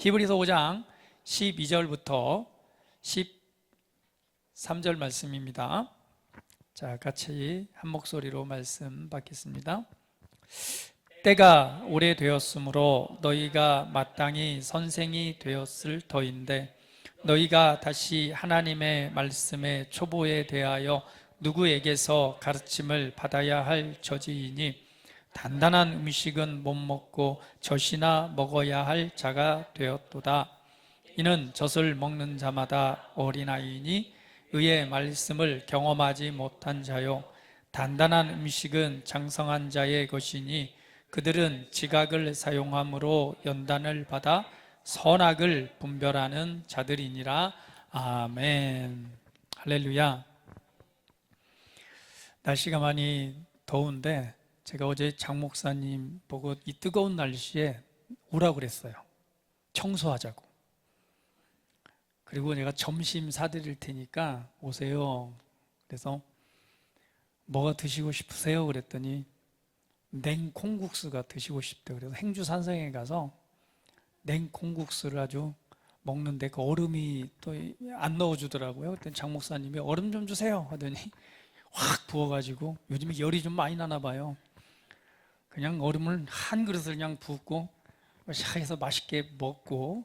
히브리서 5장 12절부터 13절 말씀입니다. 자, 같이 한 목소리로 말씀 받겠습니다. 때가 오래되었으므로 너희가 마땅히 선생이 되었을 터인데 너희가 다시 하나님의 말씀의 초보에 대하여 누구에게서 가르침을 받아야 할 처지이니 단단한 음식은 못 먹고 젖이나 먹어야 할 자가 되었도다. 이는 젖을 먹는 자마다 어린아이니 의의 말씀을 경험하지 못한 자요 단단한 음식은 장성한 자의 것이니 그들은 지각을 사용함으로 연단을 받아 선악을 분별하는 자들이니라. 아멘. 할렐루야. 날씨가 많이 더운데 제가 어제 장 목사님 보고 이 뜨거운 날씨에 오라고 그랬어요. 청소하자고. 그리고 내가 점심 사드릴 테니까 오세요. 그래서 뭐가 드시고 싶으세요? 그랬더니 냉콩국수가 드시고 싶대요. 그래서 행주산성에 가서 냉콩국수를 아주 먹는데 그 얼음이 또 안 넣어주더라고요. 그랬더니 장 목사님이 얼음 좀 주세요 하더니 확 부어가지고 요즘에 열이 좀 많이 나나 봐요. 그냥 얼음을 한 그릇을 그냥 붓고 샤해서 맛있게 먹고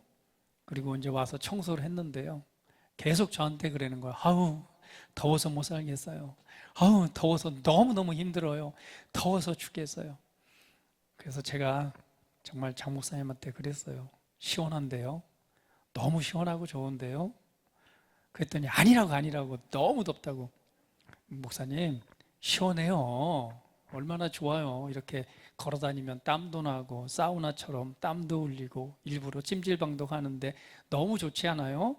그리고 이제 와서 청소를 했는데요. 계속 저한테 그러는 거예요. 아우 더워서 못 살겠어요. 아우 더워서 너무너무 힘들어요. 더워서 죽겠어요. 그래서 제가 정말 장 목사님한테 그랬어요. 시원한데요? 너무 시원하고 좋은데요? 그랬더니 아니라고 너무 덥다고. 목사님 시원해요. 얼마나 좋아요. 이렇게 걸어다니면 땀도 나고 사우나처럼 땀도 흘리고 일부러 찜질방도 가는데 너무 좋지 않아요?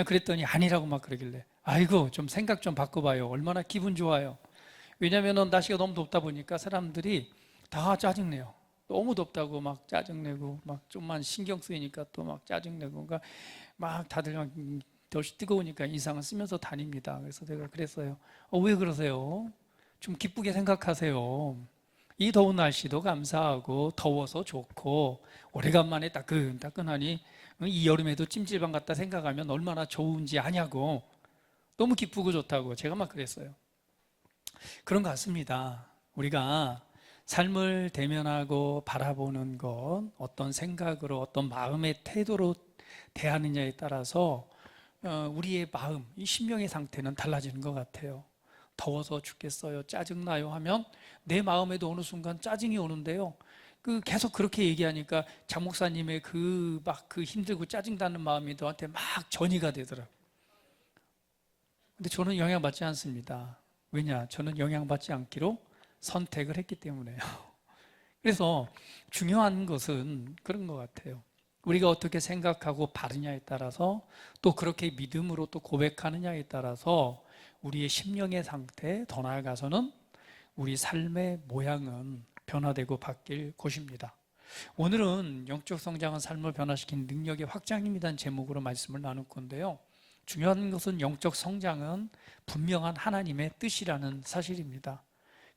그랬더니 아니라고 막 그러길래 아이고 좀 생각 좀 바꿔봐요. 얼마나 기분 좋아요. 왜냐하면 날씨가 너무 덥다 보니까 사람들이 다 짜증내요. 너무 덥다고 막 짜증내고 막 좀만 신경 쓰이니까 또 막 짜증내고 그러니까 막 다들 막 날씨 뜨거우니까 이상을 쓰면서 다닙니다. 그래서 제가 그랬어요. 왜 그러세요? 좀 기쁘게 생각하세요. 이 더운 날씨도 감사하고 더워서 좋고 오래간만에 따끈따끈하니 이 여름에도 찜질방 갔다 생각하면 얼마나 좋은지 아냐고 너무 기쁘고 좋다고 제가 막 그랬어요. 그런 것 같습니다. 우리가 삶을 대면하고 바라보는 것 어떤 생각으로 어떤 마음의 태도로 대하느냐에 따라서 우리의 마음, 이 심령의 상태는 달라지는 것 같아요. 더워서 죽겠어요. 짜증나요 하면 내 마음에도 어느 순간 짜증이 오는데요. 계속 그렇게 얘기하니까 장 목사님의 그 힘들고 짜증나는 마음이 너한테 막 전이가 되더라고요. 근데 저는 영향받지 않습니다. 왜냐? 저는 영향받지 않기로 선택을 했기 때문에요. 그래서 중요한 것은 그런 것 같아요. 우리가 어떻게 생각하고 바르냐에 따라서 또 그렇게 믿음으로 또 고백하느냐에 따라서 우리의 심령의 상태, 더 나아가서는 우리 삶의 모양은 변화되고 바뀔 것입니다. 오늘은 영적 성장은 삶을 변화시키는 능력의 확장입니다는 제목으로 말씀을 나눌 건데요. 중요한 것은 영적 성장은 분명한 하나님의 뜻이라는 사실입니다.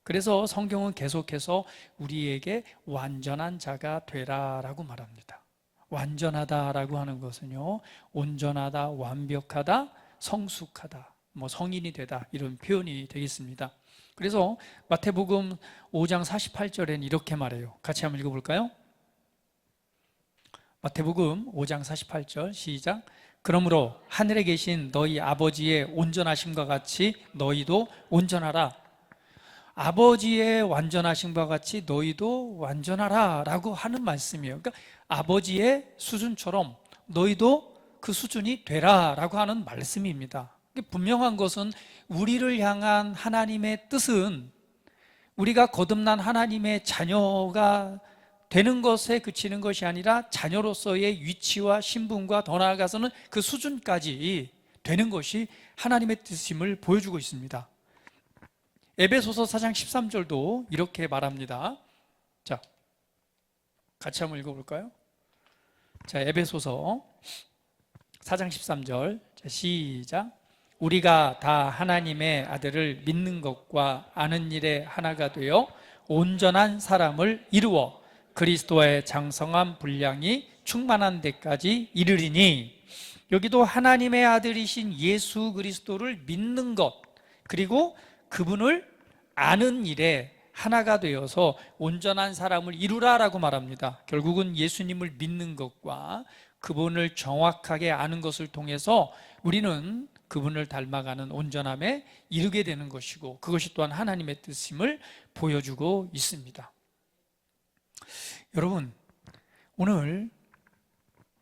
그래서 성경은 계속해서 우리에게 완전한 자가 되라라고 말합니다. 완전하다라고 하는 것은요, 온전하다, 완벽하다, 성숙하다, 성인이 되다 이런 표현이 되겠습니다. 그래서 마태복음 5장 48절에는 이렇게 말해요. 같이 한번 읽어볼까요? 마태복음 5장 48절 시작. 그러므로 하늘에 계신 너희 아버지의 온전하심과 같이 너희도 온전하라. 아버지의 완전하심과 같이 너희도 완전하라 라고 하는 말씀이에요. 그러니까 아버지의 수준처럼 너희도 그 수준이 되라 라고 하는 말씀입니다. 분명한 것은 우리를 향한 하나님의 뜻은 우리가 거듭난 하나님의 자녀가 되는 것에 그치는 것이 아니라 자녀로서의 위치와 신분과 더 나아가서는 그 수준까지 되는 것이 하나님의 뜻임을 보여주고 있습니다. 에베소서 4장 13절도 이렇게 말합니다. 자, 같이 한번 읽어볼까요? 자, 에베소서 4장 13절 시작. 우리가 다 하나님의 아들을 믿는 것과 아는 일에 하나가 되어 온전한 사람을 이루어 그리스도의 장성한 분량이 충만한 데까지 이르리니, 여기도 하나님의 아들이신 예수 그리스도를 믿는 것, 그리고 그분을 아는 일에 하나가 되어서 온전한 사람을 이루라라고 말합니다. 결국은 예수님을 믿는 것과 그분을 정확하게 아는 것을 통해서 우리는 그분을 닮아가는 온전함에 이르게 되는 것이고, 그것이 또한 하나님의 뜻임을 보여주고 있습니다. 여러분, 오늘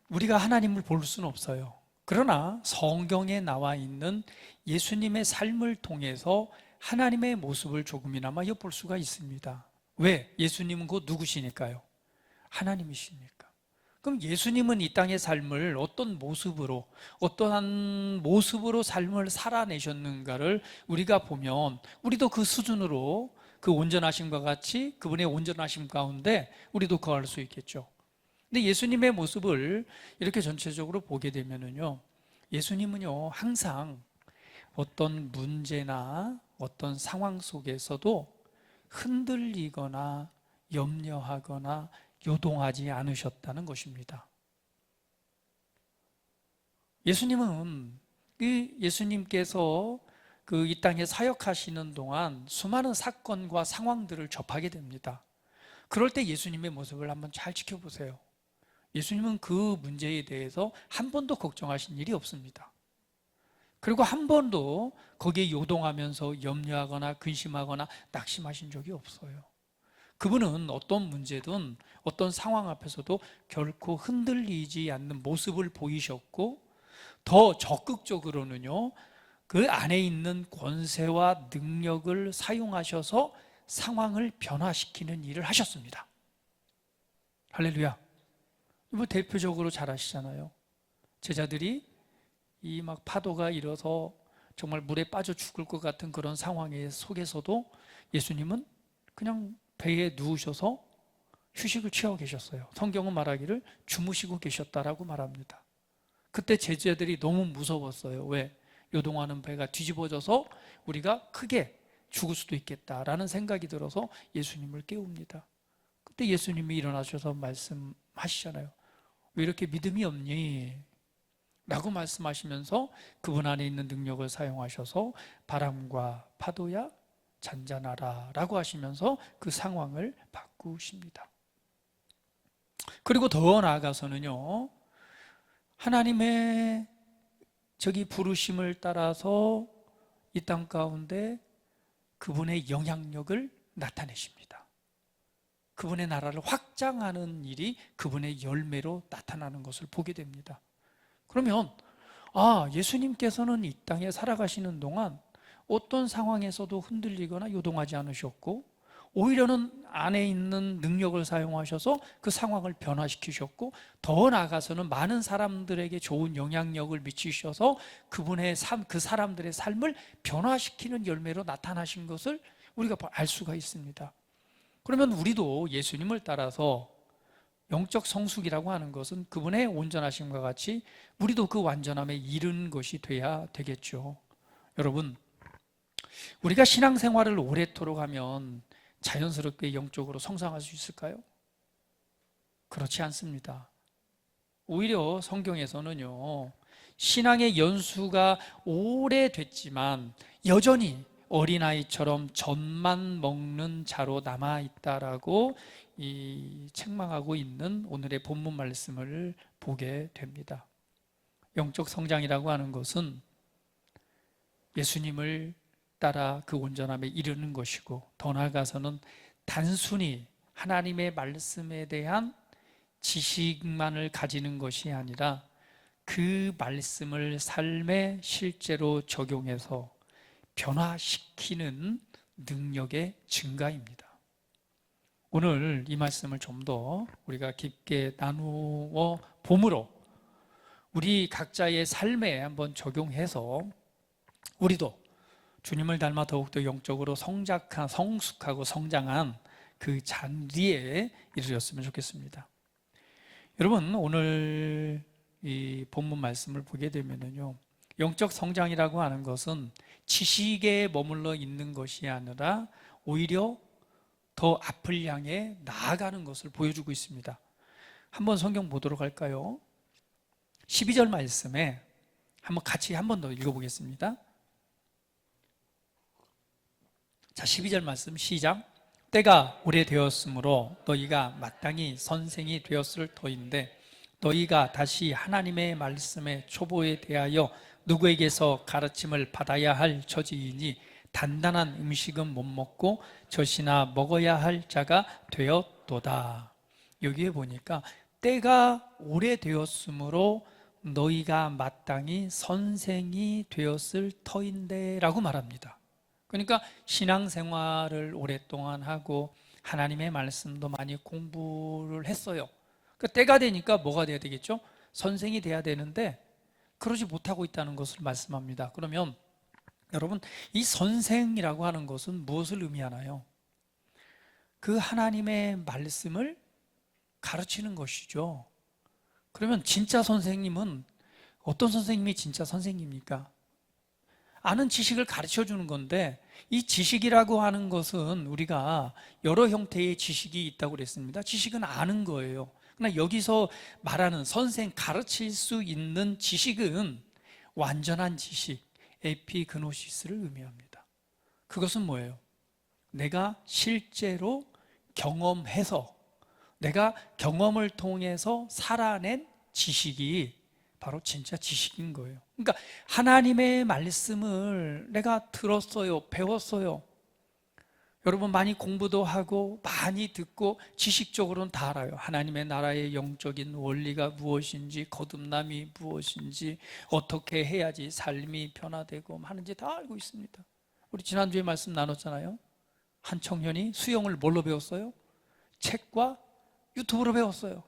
우리가 하나님을 볼 수는 없어요. 그러나 성경에 나와 있는 예수님의 삶을 통해서 하나님의 모습을 조금이나마 엿볼 수가 있습니다. 왜? 예수님은 곧 누구시니까요? 하나님이시니까. 그럼 예수님은 이 땅의 삶을 어떤 모습으로, 어떠한 모습으로 삶을 살아내셨는가를 우리가 보면 우리도 그 수준으로, 그 온전하심과 같이 그분의 온전하심 가운데 우리도 거할 수 있겠죠. 근데 예수님의 모습을 이렇게 전체적으로 보게 되면은요, 예수님은요, 항상 어떤 문제나 어떤 상황 속에서도 흔들리거나 염려하거나 요동하지 않으셨다는 것입니다. 예수님께서 이 땅에 사역하시는 동안 수많은 사건과 상황들을 접하게 됩니다. 그럴 때 예수님의 모습을 한번 잘 지켜보세요. 예수님은 그 문제에 대해서 한 번도 걱정하신 일이 없습니다. 그리고 한 번도 거기에 요동하면서 염려하거나 근심하거나 낙심하신 적이 없어요. 그분은 어떤 문제든 어떤 상황 앞에서도 결코 흔들리지 않는 모습을 보이셨고, 더 적극적으로는요, 그 안에 있는 권세와 능력을 사용하셔서 상황을 변화시키는 일을 하셨습니다. 할렐루야. 뭐 대표적으로 잘 아시잖아요. 제자들이 이 막 파도가 일어서 정말 물에 빠져 죽을 것 같은 그런 상황 속에서도 예수님은 그냥 배에 누우셔서 휴식을 취하고 계셨어요. 성경은 말하기를 주무시고 계셨다라고 말합니다. 그때 제자들이 너무 무서웠어요. 왜? 요동하는 배가 뒤집어져서 우리가 크게 죽을 수도 있겠다라는 생각이 들어서 예수님을 깨웁니다. 그때 예수님이 일어나셔서 말씀하시잖아요. 왜 이렇게 믿음이 없니? 라고 말씀하시면서 그분 안에 있는 능력을 사용하셔서 바람과 파도야 잔잔하라 라고 하시면서 그 상황을 바꾸십니다. 그리고 더 나아가서는요, 하나님의 부르심을 따라서 이 땅 가운데 그분의 영향력을 나타내십니다. 그분의 나라를 확장하는 일이 그분의 열매로 나타나는 것을 보게 됩니다. 그러면 예수님께서는 이 땅에 살아가시는 동안 어떤 상황에서도 흔들리거나 요동하지 않으셨고, 오히려는 안에 있는 능력을 사용하셔서 그 상황을 변화시키셨고, 더 나아가서는 많은 사람들에게 좋은 영향력을 미치셔서 그분의 그 사람들의 삶을 변화시키는 열매로 나타나신 것을 우리가 알 수가 있습니다. 그러면 우리도 예수님을 따라서 영적 성숙이라고 하는 것은 그분의 온전하심과 같이 우리도 그 완전함에 이른 것이 돼야 되겠죠. 여러분, 우리가 신앙생활을 오래도록 하면 자연스럽게 영적으로 성장할 수 있을까요? 그렇지 않습니다. 오히려 성경에서는요, 신앙의 연수가 오래됐지만 여전히 어린아이처럼 젖만 먹는 자로 남아있다라고 책망하고 있는 오늘의 본문 말씀을 보게 됩니다. 영적 성장이라고 하는 것은 예수님을 따라 그 온전함에 이르는 것이고, 더 나아가서는 단순히 하나님의 말씀에 대한 지식만을 가지는 것이 아니라 그 말씀을 삶에 실제로 적용해서 변화시키는 능력의 증가입니다. 오늘 이 말씀을 좀 더 우리가 깊게 나누어 봄으로 우리 각자의 삶에 한번 적용해서 우리도 주님을 닮아 더욱더 영적으로 성숙하고 성장한 그 자리에 이르렀으면 좋겠습니다. 여러분, 오늘 이 본문 말씀을 보게 되면요, 영적 성장이라고 하는 것은 지식에 머물러 있는 것이 아니라 오히려 더 앞을 향해 나아가는 것을 보여주고 있습니다. 한번 성경 보도록 할까요? 12절 말씀에 한번 같이 한 번 더 읽어보겠습니다. 자, 12절 말씀 시작. 때가 오래되었으므로 너희가 마땅히 선생이 되었을 터인데 너희가 다시 하나님의 말씀의 초보에 대하여 누구에게서 가르침을 받아야 할 처지이니 단단한 음식은 못 먹고 젖이나 먹어야 할 자가 되었도다. 여기에 보니까 때가 오래되었으므로 너희가 마땅히 선생이 되었을 터인데 라고 말합니다. 그러니까 신앙생활을 오랫동안 하고 하나님의 말씀도 많이 공부를 했어요. 그 때가 되니까 뭐가 돼야 되겠죠? 선생이 돼야 되는데 그러지 못하고 있다는 것을 말씀합니다. 그러면 여러분, 이 선생이라고 하는 것은 무엇을 의미하나요? 그 하나님의 말씀을 가르치는 것이죠. 그러면 진짜 선생님은 어떤 선생님이 진짜 선생님입니까? 아는 지식을 가르쳐 주는 건데 이 지식이라고 하는 것은 우리가 여러 형태의 지식이 있다고 그랬습니다. 지식은 아는 거예요. 그러나 여기서 말하는 선생, 가르칠 수 있는 지식은 완전한 지식, 에피그노시스를 의미합니다. 그것은 뭐예요? 내가 실제로 경험해서 내가 경험을 통해서 살아낸 지식이 바로 진짜 지식인 거예요. 그러니까 하나님의 말씀을 내가 들었어요, 배웠어요. 여러분 많이 공부도 하고 많이 듣고 지식적으로는 다 알아요. 하나님의 나라의 영적인 원리가 무엇인지, 거듭남이 무엇인지, 어떻게 해야지 삶이 변화되고 하는지 다 알고 있습니다. 우리 지난주에 말씀 나눴잖아요. 한 청년이 수영을 뭘로 배웠어요? 책과 유튜브로 배웠어요.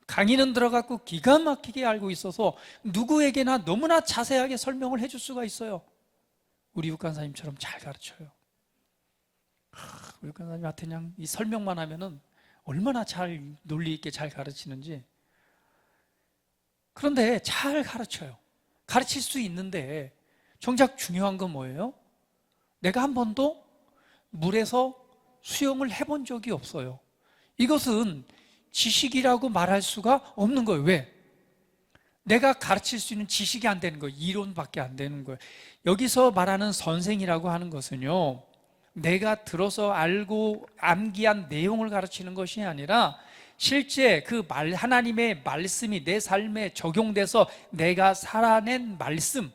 강의는 들어갔고 기가 막히게 알고 있어서 누구에게나 너무나 자세하게 설명을 해줄 수가 있어요. 우리 육간사님처럼 잘 가르쳐요. 우리 육간사님한테 그냥 이 설명만 하면은 얼마나 잘 논리 있게 잘 가르치는지. 그런데 잘 가르쳐요. 가르칠 수 있는데 정작 중요한 건 뭐예요? 내가 한 번도 물에서 수영을 해본 적이 없어요. 이것은 지식이라고 말할 수가 없는 거예요. 왜? 내가 가르칠 수 있는 지식이 안 되는 거예요. 이론밖에 안 되는 거예요. 여기서 말하는 선생이라고 하는 것은요, 내가 들어서 알고 암기한 내용을 가르치는 것이 아니라 실제 그 하나님의 말씀이 내 삶에 적용돼서 내가 살아낸 말씀,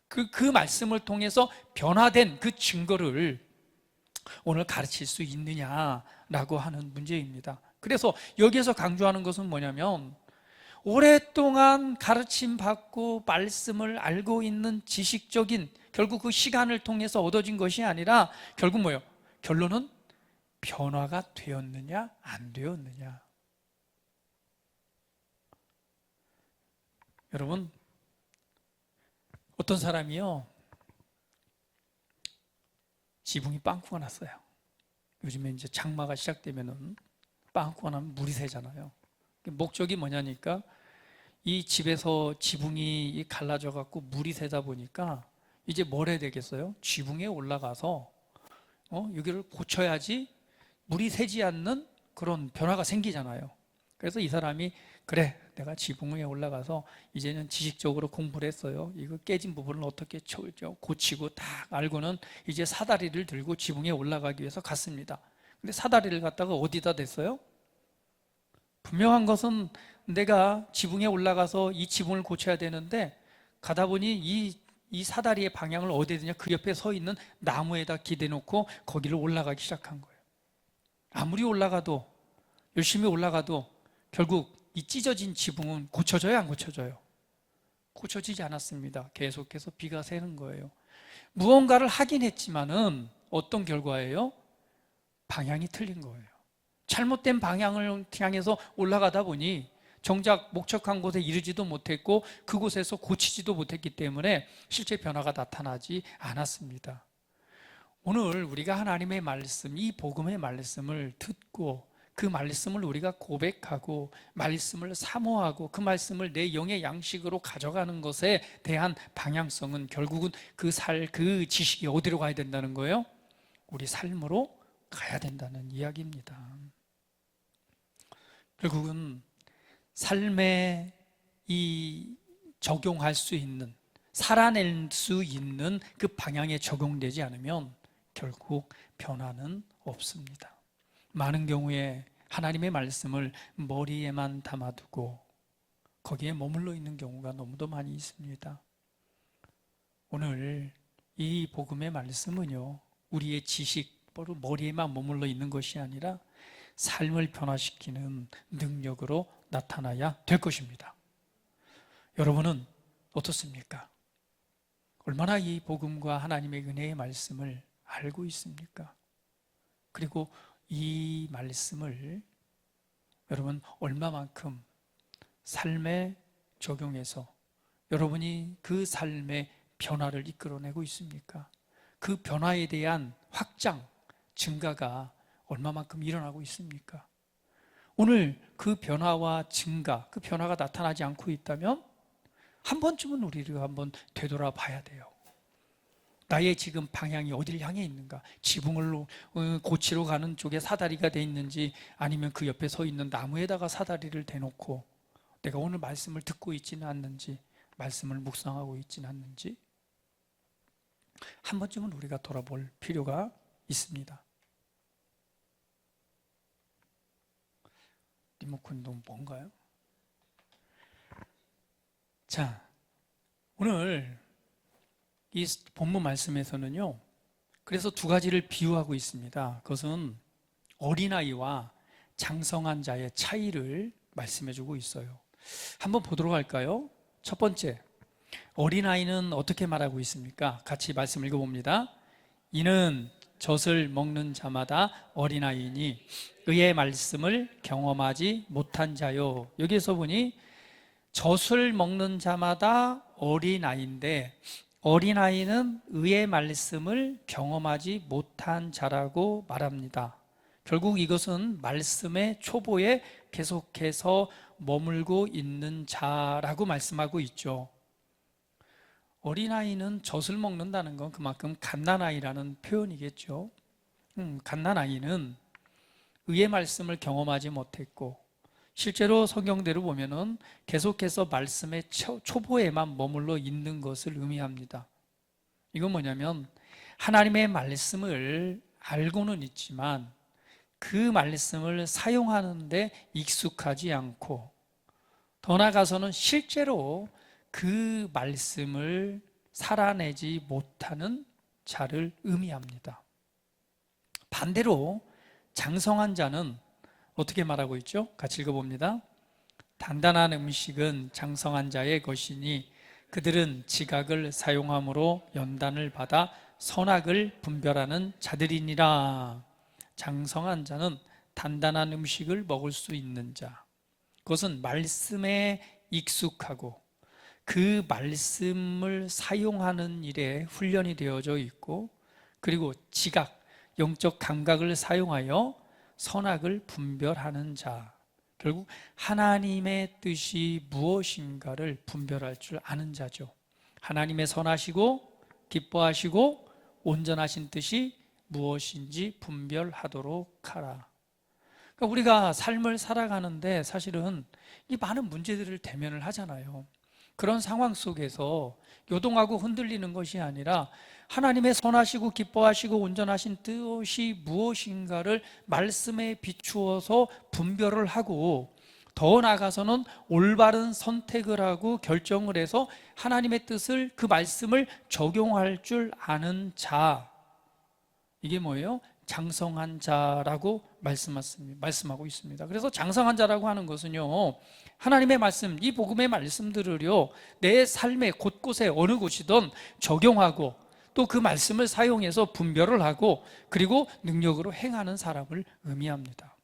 그 말씀을 통해서 변화된 그 증거를 오늘 가르칠 수 있느냐라고 하는 문제입니다. 그래서 여기에서 강조하는 것은 뭐냐면 오랫동안 가르침 받고 말씀을 알고 있는 지식적인 결국 그 시간을 통해서 얻어진 것이 아니라 결국 뭐예요? 결론은 변화가 되었느냐 안 되었느냐. 여러분, 어떤 사람이요 지붕이 빵꾸가 났어요. 요즘에 이제 장마가 시작되면은 빵꾸가 나면 물이 새잖아요. 목적이 뭐냐니까 이 집에서 지붕이 갈라져 갖고 물이 새다 보니까 이제 뭘 해야 되겠어요? 지붕에 올라가서 여기를 고쳐야지 물이 새지 않는 그런 변화가 생기잖아요. 그래서 이 사람이 그래, 내가 지붕 위에 올라가서 이제는 지식적으로 공부를 했어요. 이거 깨진 부분을 어떻게 고치고 딱 알고는 이제 사다리를 들고 지붕에 올라가기 위해서 갔습니다. 근데 사다리를 갖다가 어디다 댔어요? 분명한 것은 내가 지붕에 올라가서 이 지붕을 고쳐야 되는데 가다 보니 이 사다리의 방향을 어디에 드냐? 그 옆에 서 있는 나무에다 기대놓고 거기를 올라가기 시작한 거예요. 아무리 올라가도 열심히 올라가도 결국 이 찢어진 지붕은 고쳐져요, 안 고쳐져요? 고쳐지지 않았습니다. 계속해서 비가 새는 거예요. 무언가를 하긴 했지만은 어떤 결과예요? 방향이 틀린 거예요. 잘못된 방향을 향해서 올라가다 보니 정작 목적한 곳에 이르지도 못했고 그곳에서 고치지도 못했기 때문에 실제 변화가 나타나지 않았습니다. 오늘 우리가 하나님의 말씀, 이 복음의 말씀을 듣고 그 말씀을 우리가 고백하고 말씀을 사모하고 그 말씀을 내 영의 양식으로 가져가는 것에 대한 방향성은 결국은 그 지식이 어디로 가야 된다는 거예요? 우리 삶으로 가야 된다는 이야기입니다. 결국은 삶에 적용할 수 있는, 살아낼 수 있는 그 방향에 적용되지 않으면 결국 변화는 없습니다. 많은 경우에 하나님의 말씀을 머리에만 담아두고 거기에 머물러 있는 경우가 너무도 많이 있습니다. 오늘 이 복음의 말씀은요, 우리의 지식, 머리에만 머물러 있는 것이 아니라 삶을 변화시키는 능력으로 나타나야 될 것입니다. 여러분은 어떻습니까? 얼마나 이 복음과 하나님의 은혜의 말씀을 알고 있습니까? 그리고 이 말씀을 여러분 얼마만큼 삶에 적용해서 여러분이 그 삶의 변화를 이끌어내고 있습니까? 그 변화에 대한 확장, 증가가 얼마만큼 일어나고 있습니까? 오늘 그 변화와 증가, 그 변화가 나타나지 않고 있다면 한 번쯤은 우리가 한번 되돌아 봐야 돼요. 나의 지금 방향이 어디를 향해 있는가? 지붕을 고치러 가는 쪽에 사다리가 돼 있는지, 아니면 그 옆에 서 있는 나무에다가 사다리를 대놓고 내가 오늘 말씀을 듣고 있지는 않는지, 말씀을 묵상하고 있지는 않는지 한 번쯤은 우리가 돌아볼 필요가 있습니다. 리모컨도 뭔가요? 자, 오늘 이 본문 말씀에서는요, 그래서 두 가지를 비유하고 있습니다. 그것은 어린아이와 장성한 자의 차이를 말씀해주고 있어요. 한번 보도록 할까요? 첫 번째, 어린아이는 어떻게 말하고 있습니까? 같이 말씀 읽어봅니다. 이는 젖을 먹는 자마다 어린아이니 의의 말씀을 경험하지 못한 자요. 여기서 보니 젖을 먹는 자마다 어린아이인데, 어린아이는 의의 말씀을 경험하지 못한 자라고 말합니다. 결국 이것은 말씀의 초보에 계속해서 머물고 있는 자라고 말씀하고 있죠. 어린아이는 젖을 먹는다는 건 그만큼 갓난아이라는 표현이겠죠. 갓난아이는 의의 말씀을 경험하지 못했고, 실제로 성경대로 보면은 계속해서 말씀의 초보에만 머물러 있는 것을 의미합니다. 이건 뭐냐면 하나님의 말씀을 알고는 있지만 그 말씀을 사용하는데 익숙하지 않고, 더 나아가서는 실제로 그 말씀을 살아내지 못하는 자를 의미합니다. 반대로 장성한 자는 어떻게 말하고 있죠? 같이 읽어봅니다. 단단한 음식은 장성한 자의 것이니 그들은 지각을 사용함으로 연단을 받아 선악을 분별하는 자들이니라. 장성한 자는 단단한 음식을 먹을 수 있는 자, 그것은 말씀에 익숙하고 그 말씀을 사용하는 일에 훈련이 되어져 있고, 그리고 지각, 영적 감각을 사용하여 선악을 분별하는 자, 결국 하나님의 뜻이 무엇인가를 분별할 줄 아는 자죠. 하나님의 선하시고 기뻐하시고 온전하신 뜻이 무엇인지 분별하도록 하라. 그러니까 우리가 삶을 살아가는데 사실은 이 많은 문제들을 대면을 하잖아요. 그런 상황 속에서 요동하고 흔들리는 것이 아니라 하나님의 선하시고 기뻐하시고 온전하신 뜻이 무엇인가를 말씀에 비추어서 분별을 하고, 더 나아가서는 올바른 선택을 하고 결정을 해서 하나님의 뜻을, 그 말씀을 적용할 줄 아는 자, 이게 뭐예요? 장성한 자라고 말씀하고 있습니다. 그래서 장성한 자라고 하는 것은요, 하나님의 말씀, 이 복음의 말씀들을요, 내 삶의 곳곳에 어느 곳이든 적용하고 또 그 말씀을 사용해서 분별을 하고 그리고 능력으로 행하는 사람을 의미합니다.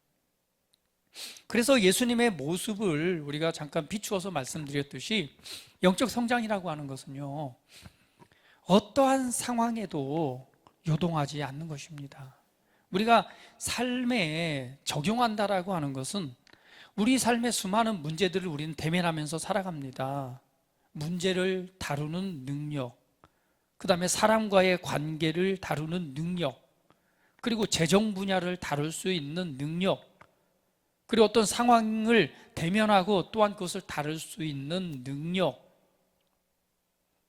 그래서 예수님의 모습을 우리가 잠깐 비추어서 말씀드렸듯이, 영적 성장이라고 하는 것은요, 어떠한 상황에도 요동하지 않는 것입니다. 우리가 삶에 적용한다라고 하는 것은 우리 삶의 수많은 문제들을 우리는 대면하면서 살아갑니다. 문제를 다루는 능력, 그 다음에 사람과의 관계를 다루는 능력, 그리고 재정 분야를 다룰 수 있는 능력, 그리고 어떤 상황을 대면하고 또한 그것을 다룰 수 있는 능력.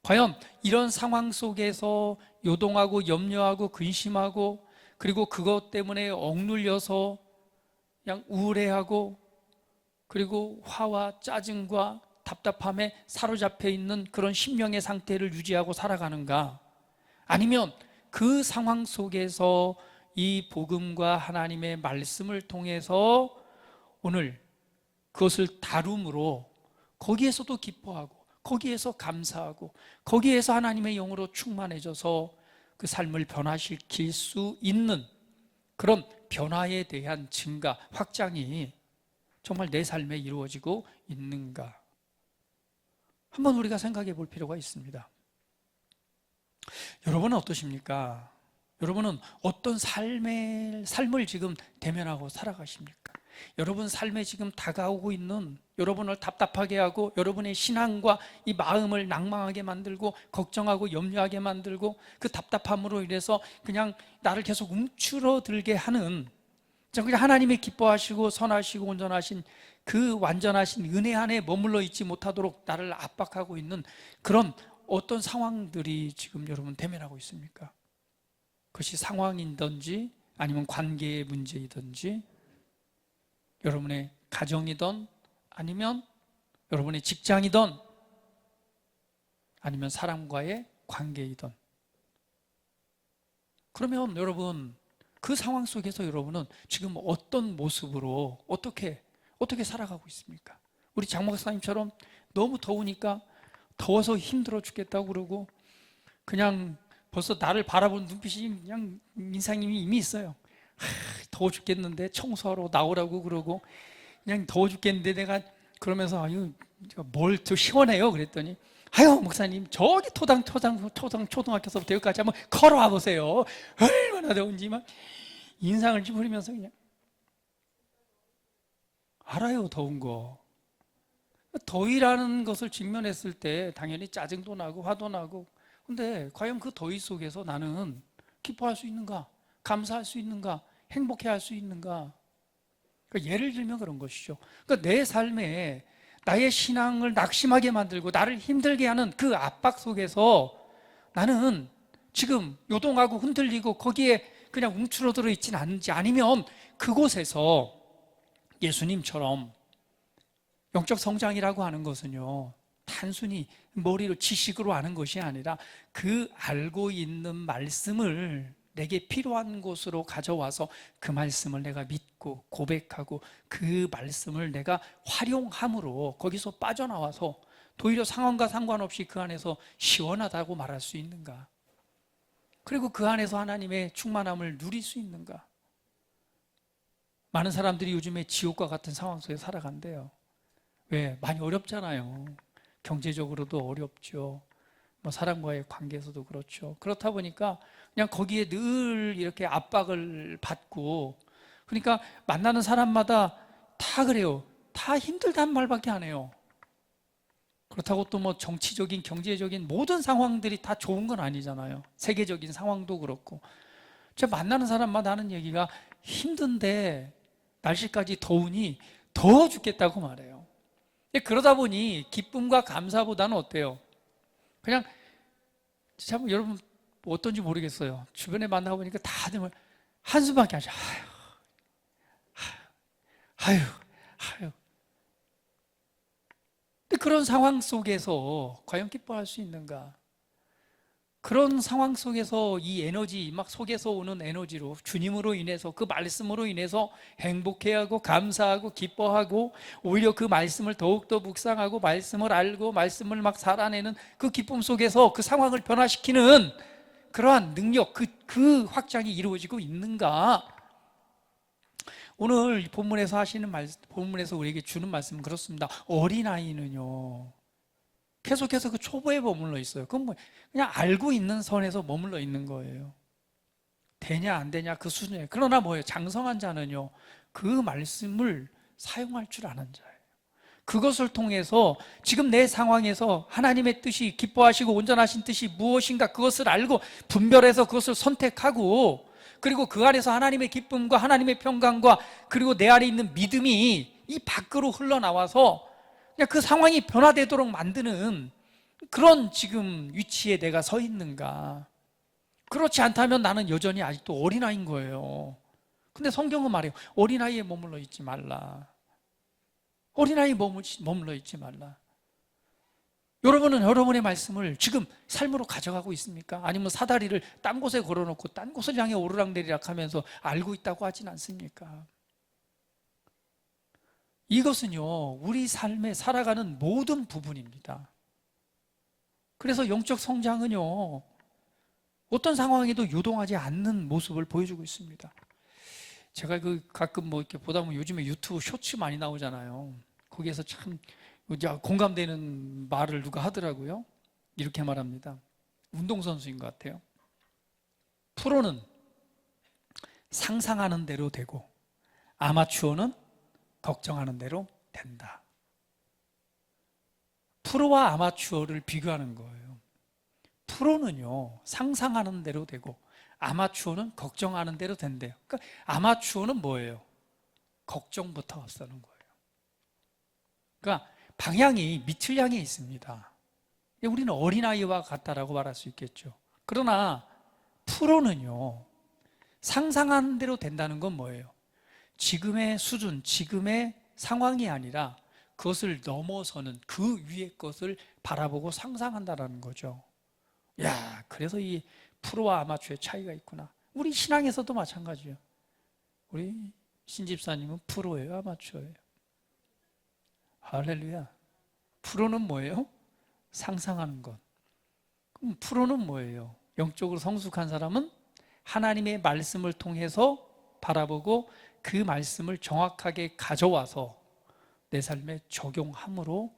과연 이런 상황 속에서 요동하고 염려하고 근심하고 그리고 그것 때문에 억눌려서 그냥 우울해하고 그리고 화와 짜증과 답답함에 사로잡혀 있는 그런 심령의 상태를 유지하고 살아가는가? 아니면 그 상황 속에서 이 복음과 하나님의 말씀을 통해서 오늘 그것을 다룸으로 거기에서도 기뻐하고 거기에서 감사하고 거기에서 하나님의 영으로 충만해져서 그 삶을 변화시킬 수 있는 그런 변화에 대한 증가, 확장이 정말 내 삶에 이루어지고 있는가? 한번 우리가 생각해 볼 필요가 있습니다. 여러분은 어떠십니까? 여러분은 어떤 삶을 지금 대면하고 살아가십니까? 여러분 삶에 지금 다가오고 있는 여러분을 답답하게 하고 여러분의 신앙과 이 마음을 낭망하게 만들고 걱정하고 염려하게 만들고 그 답답함으로 인해서 그냥 나를 계속 움츠러들게 하는 그냥 하나님의 기뻐하시고 선하시고 온전하신 그 완전하신 은혜 안에 머물러 있지 못하도록 나를 압박하고 있는 그런 어떤 상황들이 지금 여러분 대면하고 있습니까? 그것이 상황이든지 아니면 관계의 문제이든지 여러분의 가정이든 아니면 여러분의 직장이든 아니면 사람과의 관계이든 그러면 여러분 그 상황 속에서 여러분은 지금 어떤 모습으로 어떻게 살아가고 있습니까? 우리 장 목사님처럼 너무 더우니까 더워서 힘들어 죽겠다고 그러고 그냥 벌써 나를 바라보는 눈빛이 그냥 인상이 이미 있어요. 더워 죽겠는데 청소하러 나오라고 그러고 그냥 더워 죽겠는데 내가 그러면서 아유 뭘 더 시원해요 그랬더니 아유 목사님 저기 초등학교서부터 여기까지 한번 걸어와 보세요. 얼마나 더운지 막 인상을 찌푸리면서 그냥 알아요 더운 거. 더위라는 것을 직면했을 때 당연히 짜증도 나고 화도 나고 근데 과연 그 더위 속에서 나는 기뻐할 수 있는가? 감사할 수 있는가? 행복해할 수 있는가? 그러니까 예를 들면 그런 것이죠. 그러니까 내 삶에 나의 신앙을 낙심하게 만들고 나를 힘들게 하는 그 압박 속에서 나는 지금 요동하고 흔들리고 거기에 그냥 움츠러들어 있지는 않은지 아니면 그곳에서 예수님처럼 영적 성장이라고 하는 것은요 단순히 머리로 지식으로 아는 것이 아니라 그 알고 있는 말씀을 내게 필요한 곳으로 가져와서 그 말씀을 내가 믿고 고백하고 그 말씀을 내가 활용함으로 거기서 빠져나와서 도리어 상황과 상관없이 그 안에서 시원하다고 말할 수 있는가? 그리고 그 안에서 하나님의 충만함을 누릴 수 있는가? 많은 사람들이 요즘에 지옥과 같은 상황 속에 살아간대요. 왜? 많이 어렵잖아요. 경제적으로도 어렵죠. 뭐 사람과의 관계에서도 그렇죠. 그렇다 보니까 그냥 거기에 늘 이렇게 압박을 받고 그러니까 만나는 사람마다 다 그래요. 다 힘들다는 말밖에 안 해요. 그렇다고 또 뭐 정치적인 경제적인 모든 상황들이 다 좋은 건 아니잖아요. 세계적인 상황도 그렇고 제가 만나는 사람마다 하는 얘기가 힘든데 날씨까지 더우니 더워 죽겠다고 말해요. 그러다 보니 기쁨과 감사보다는 어때요? 그냥 참 여러분 어떤지 모르겠어요. 주변에 만나보니까 다들 한숨밖에 안 쉬어. 아유. 근데 그런 상황 속에서 과연 기뻐할 수 있는가? 그런 상황 속에서 이 에너지, 막 속에서 오는 에너지로 주님으로 인해서 그 말씀으로 인해서 행복해하고 감사하고 기뻐하고 오히려 그 말씀을 더욱더 묵상하고 말씀을 알고 말씀을 막 살아내는 그 기쁨 속에서 그 상황을 변화시키는 그러한 능력, 그 확장이 이루어지고 있는가? 오늘 본문에서 하시는 본문에서 우리에게 주는 말씀은 그렇습니다. 어린아이는요 계속해서 그 초보에 머물러 있어요. 그건 뭐 그냥 알고 있는 선에서 머물러 있는 거예요. 되냐 안 되냐 그 수준에. 그러나 뭐예요? 장성한 자는요 그 말씀을 사용할 줄 아는 자예요. 그것을 통해서 지금 내 상황에서 하나님의 뜻이 기뻐하시고 온전하신 뜻이 무엇인가 그것을 알고 분별해서 그것을 선택하고 그리고 그 안에서 하나님의 기쁨과 하나님의 평강과 그리고 내 안에 있는 믿음이 이 밖으로 흘러나와서 그냥 그 상황이 변화되도록 만드는 그런 지금 위치에 내가 서 있는가? 그렇지 않다면 나는 여전히 아직도 어린아이인 거예요. 근데 성경은 말해요. 어린아이에 머물러 있지 말라. 어린아이에 머물러 있지 말라. 여러분은 여러분의 말씀을 지금 삶으로 가져가고 있습니까? 아니면 사다리를 딴 곳에 걸어놓고 딴 곳을 향해 오르락내리락 하면서 알고 있다고 하진 않습니까? 이것은요, 우리 삶에 살아가는 모든 부분입니다. 그래서 영적 성장은요, 어떤 상황에도 요동하지 않는 모습을 보여주고 있습니다. 제가 가끔 이렇게 보다 보면 요즘에 유튜브 쇼츠 많이 나오잖아요. 거기에서 참 공감되는 말을 누가 하더라고요. 이렇게 말합니다. 운동선수인 것 같아요. 프로는 상상하는 대로 되고 아마추어는 걱정하는 대로 된다. 프로와 아마추어를 비교하는 거예요. 프로는요, 상상하는 대로 되고 아마추어는 걱정하는 대로 된대요. 그러니까 아마추어는 뭐예요? 걱정부터 앞서는 거예요. 그러니까 방향이 밑을 향해 있습니다. 우리는 어린아이와 같다라고 말할 수 있겠죠. 그러나 프로는요, 상상하는 대로 된다는 건 뭐예요? 지금의 수준, 지금의 상황이 아니라 그것을 넘어서는 그 위의 것을 바라보고 상상한다는 거죠. 야, 그래서 이 프로와 아마추어의 차이가 있구나. 우리 신앙에서도 마찬가지예요. 우리 신집사님은 프로예요, 아마추어예요? 할렐루야. 프로는 뭐예요? 상상하는 것. 그럼 프로는 뭐예요? 영적으로 성숙한 사람은 하나님의 말씀을 통해서 바라보고 그 말씀을 정확하게 가져와서 내 삶에 적용함으로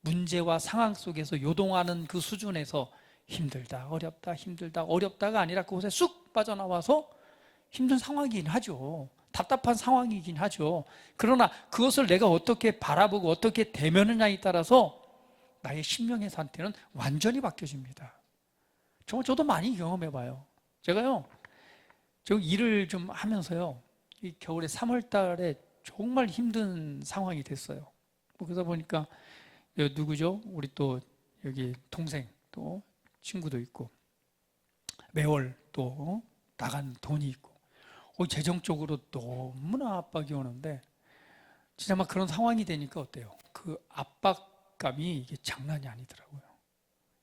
문제와 상황 속에서 요동하는 그 수준에서 힘들다, 어렵다, 힘들다, 어렵다가 아니라 그곳에 쑥 빠져나와서 힘든 상황이긴 하죠. 답답한 상황이긴 하죠. 그러나 그것을 내가 어떻게 바라보고 어떻게 대면하냐에 따라서 나의 심령의 상태는 완전히 바뀌어집니다. 정말 저도 많이 경험해봐요. 제가요, 저 일을 좀 하면서요, 이 겨울에 3월 달에 정말 힘든 상황이 됐어요. 그러다 보니까 누구죠? 우리 또 여기 동생 또 친구도 있고 매월 또 나간 돈이 있고 재정적으로 너무나 압박이 오는데 진짜 막 그런 상황이 되니까 어때요? 그 압박감이 이게 장난이 아니더라고요.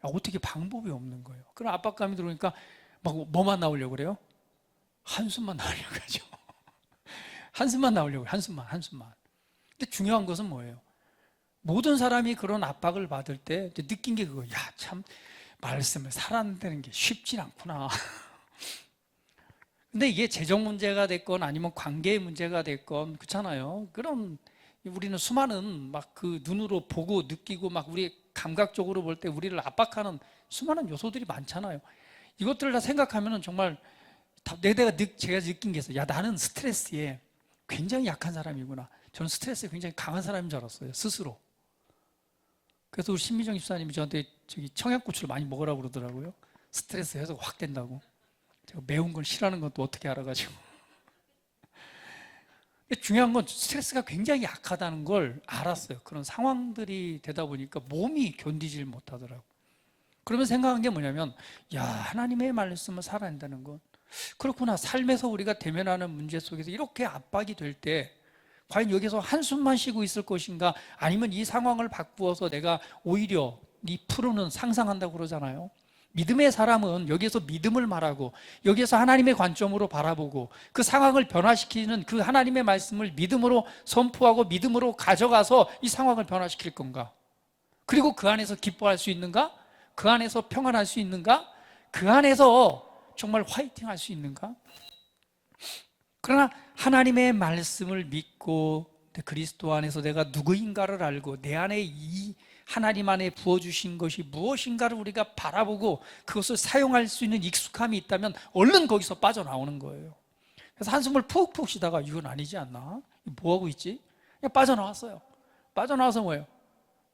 어떻게 방법이 없는 거예요. 그런 압박감이 들어오니까 막 뭐만 나오려고 그래요? 한숨만 나오려고 하죠. 한숨만 나오려고 해요. 한숨만. 근데 중요한 것은 뭐예요? 모든 사람이 그런 압박을 받을 때 느낀 게 그거예요. 야, 참 말씀을 살아낸다는 게 쉽진 않구나. 근데 이게 재정 문제가 됐건 아니면 관계의 문제가 됐건 그렇잖아요. 그럼 우리는 수많은 막 그 눈으로 보고 느끼고 막 우리 감각적으로 볼 때 우리를 압박하는 수많은 요소들이 많잖아요. 이것들을 다 생각하면은 정말 제가 느낀 게 있어요. 야, 나는 스트레스에 굉장히 약한 사람이구나. 저는 스트레스에 굉장히 강한 사람인 줄 알았어요. 스스로. 그래서 우리 신미정 집사님이 저한테 청양고추를 많이 먹으라고 그러더라고요. 스트레스 해소가 확 된다고. 제가 매운 걸 싫어하는 건 또 어떻게 알아가지고. 중요한 건 스트레스가 굉장히 약하다는 걸 알았어요. 그런 상황들이 되다 보니까 몸이 견디질 못하더라고요. 그러면 생각한 게 뭐냐면, 야, 하나님의 말씀을 살아낸다는 건 그렇구나. 삶에서 우리가 대면하는 문제 속에서 이렇게 압박이 될 때 과연 여기서 한숨만 쉬고 있을 것인가, 아니면 이 상황을 바꾸어서 내가 오히려 이 프로는 상상한다고 그러잖아요. 믿음의 사람은 여기에서 믿음을 말하고 여기에서 하나님의 관점으로 바라보고 그 상황을 변화시키는 그 하나님의 말씀을 믿음으로 선포하고 믿음으로 가져가서 이 상황을 변화시킬 건가? 그리고 그 안에서 기뻐할 수 있는가? 그 안에서 평안할 수 있는가? 그 안에서 정말 화이팅 할 수 있는가? 그러나 하나님의 말씀을 믿고 그리스도 안에서 내가 누구인가를 알고 내 안에 이 하나님 안에 부어주신 것이 무엇인가를 우리가 바라보고 그것을 사용할 수 있는 익숙함이 있다면 얼른 거기서 빠져나오는 거예요. 그래서 한숨을 푹푹 쉬다가 이건 아니지 않나? 뭐하고 있지? 그냥 빠져나왔어요. 빠져나와서 뭐예요?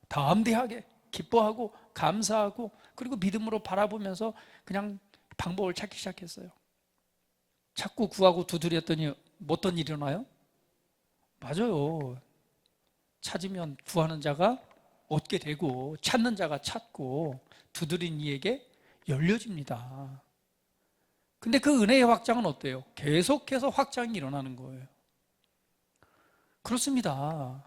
담대하게 기뻐하고 감사하고 그리고 믿음으로 바라보면서 그냥 방법을 찾기 시작했어요. 자꾸 구하고 두드렸더니 어떤 일이 일어나요? 맞아요. 찾으면 구하는 자가 얻게 되고 찾는 자가 찾고 두드린 이에게 열려집니다. 근데 그 은혜의 확장은 어때요? 계속해서 확장이 일어나는 거예요. 그렇습니다.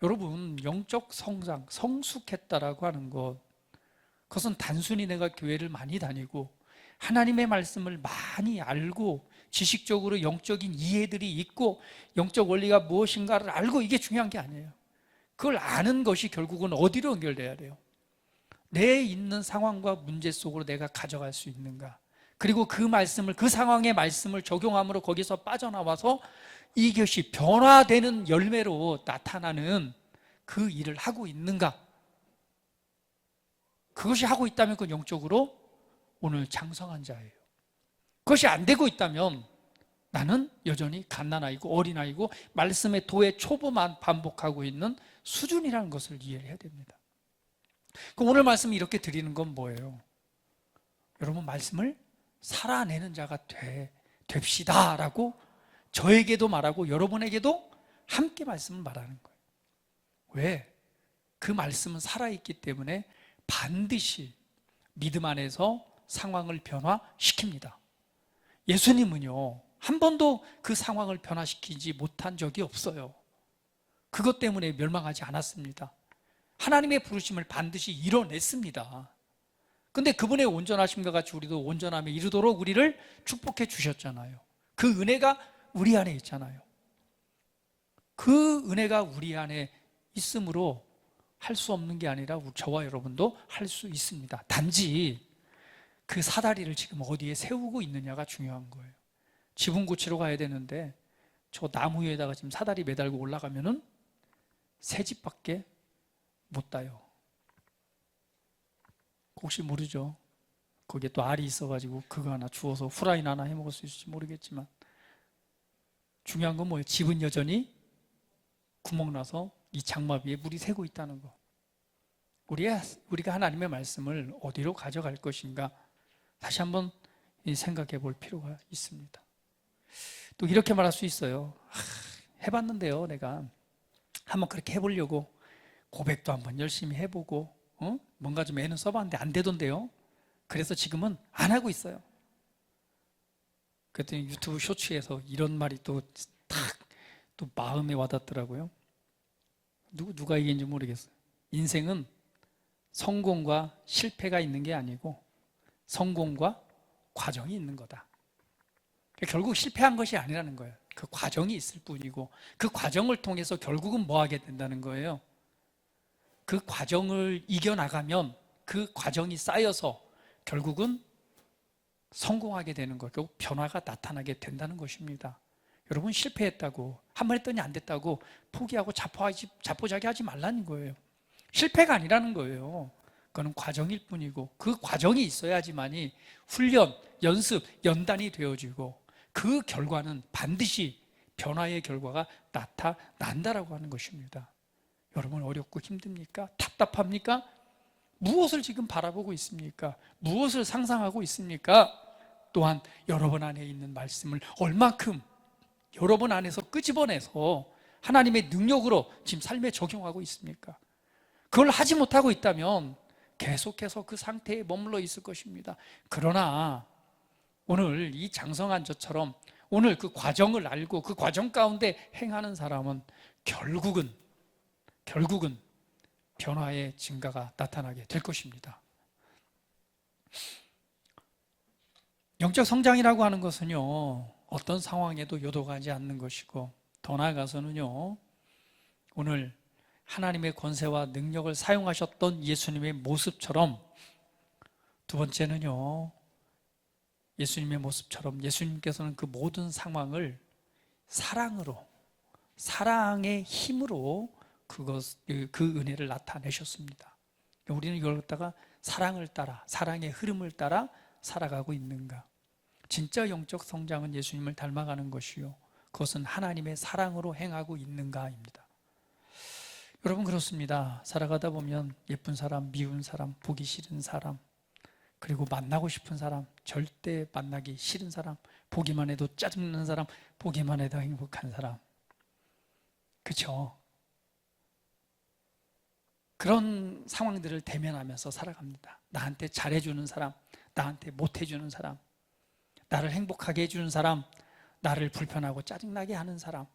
여러분, 영적 성장, 성숙했다라고 하는 것, 그것은 단순히 내가 교회를 많이 다니고 하나님의 말씀을 많이 알고 지식적으로 영적인 이해들이 있고 영적 원리가 무엇인가를 알고, 이게 중요한 게 아니에요. 그걸 아는 것이 결국은 어디로 연결돼야 돼요? 내 있는 상황과 문제 속으로 내가 가져갈 수 있는가? 그리고 그 말씀을, 그 상황의 말씀을 적용함으로 거기서 빠져나와서 이것이 변화되는 열매로 나타나는 그 일을 하고 있는가? 그것이 하고 있다면 그건 영적으로 오늘 장성한 자예요. 그것이 안 되고 있다면 나는 여전히 갓난아이고 어린아이고 말씀의 도의 초보만 반복하고 있는 수준이라는 것을 이해해야 됩니다. 그럼 오늘 말씀 이렇게 드리는 건 뭐예요? 여러분, 말씀을 살아내는 자가 됩시다 라고 저에게도 말하고 여러분에게도 함께 말씀을 말하는 거예요. 왜? 그 말씀은 살아있기 때문에 반드시 믿음 안에서 상황을 변화시킵니다. 예수님은요, 한 번도 그 상황을 변화시키지 못한 적이 없어요. 그것 때문에 멸망하지 않았습니다. 하나님의 부르심을 반드시 이뤄냈습니다. 근데 그분의 온전하심과 같이 우리도 온전함에 이르도록 우리를 축복해 주셨잖아요. 그 은혜가 우리 안에 있잖아요. 그 은혜가 우리 안에 있으므로 할 수 없는 게 아니라 저와 여러분도 할 수 있습니다. 단지 그 사다리를 지금 어디에 세우고 있느냐가 중요한 거예요. 지붕 고치러 가야 되는데 저 나무 위에다가 지금 사다리 매달고 올라가면은 새 집밖에 못 따요. 혹시 모르죠? 거기에 또 알이 있어가지고 그거 하나 주워서 후라이나 하나 해먹을 수 있을지 모르겠지만 중요한 건 뭐예요? 집은 여전히 구멍나서 이 장막 위에 물이 새고 있다는 거. 우리가 하나님의 말씀을 어디로 가져갈 것인가 다시 한번 생각해 볼 필요가 있습니다. 또 이렇게 말할 수 있어요. 해봤는데요, 내가 한번 그렇게 해보려고 고백도 한번 열심히 해보고 뭔가 좀 애는 써봤는데 안 되던데요. 그래서 지금은 안 하고 있어요. 그랬더니 유튜브 쇼츠에서 이런 말이 또 마음에 와닿더라고요. 누가 얘기인지 모르겠어요. 인생은 성공과 실패가 있는 게 아니고 성공과 과정이 있는 거다. 결국 실패한 것이 아니라는 거예요. 그 과정이 있을 뿐이고 그 과정을 통해서 결국은 뭐 하게 된다는 거예요. 그 과정을 이겨나가면 그 과정이 쌓여서 결국은 성공하게 되는 거예요. 결국 변화가 나타나게 된다는 것입니다. 여러분, 실패했다고 한 번 했더니 안 됐다고 포기하고 자포자기하지 말라는 거예요. 실패가 아니라는 거예요. 그거는 과정일 뿐이고 그 과정이 있어야지만이 훈련, 연습, 연단이 되어지고 그 결과는 반드시 변화의 결과가 나타난다라고 하는 것입니다. 여러분, 어렵고 힘듭니까? 답답합니까? 무엇을 지금 바라보고 있습니까? 무엇을 상상하고 있습니까? 또한 여러분 안에 있는 말씀을 얼마큼 여러분 안에서 끄집어내서 하나님의 능력으로 지금 삶에 적용하고 있습니까? 그걸 하지 못하고 있다면 계속해서 그 상태에 머물러 있을 것입니다. 그러나 오늘 이 장성한 저처럼 오늘 그 과정을 알고 그 과정 가운데 행하는 사람은 결국은 변화의 증가가 나타나게 될 것입니다. 영적 성장이라고 하는 것은요, 어떤 상황에도 요동하지 않는 것이고 더 나아가서는요, 오늘 하나님의 권세와 능력을 사용하셨던 예수님의 모습처럼 두 번째는요, 예수님의 모습처럼 예수님께서는 그 모든 상황을 사랑으로, 사랑의 힘으로 그 은혜를 나타내셨습니다. 우리는 이걸 갖다가 사랑을 따라, 사랑의 흐름을 따라 살아가고 있는가? 진짜 영적 성장은 예수님을 닮아가는 것이요, 그것은 하나님의 사랑으로 행하고 있는가입니다. 여러분, 그렇습니다. 살아가다 보면 예쁜 사람, 미운 사람, 보기 싫은 사람, 그리고 만나고 싶은 사람, 절대 만나기 싫은 사람, 보기만 해도 짜증나는 사람, 보기만 해도 행복한 사람. 그렇죠? 그런 상황들을 대면하면서 살아갑니다. 나한테 잘해주는 사람, 나한테 못해주는 사람, 나를 행복하게 해주는 사람, 나를 불편하고 짜증나게 하는 사람.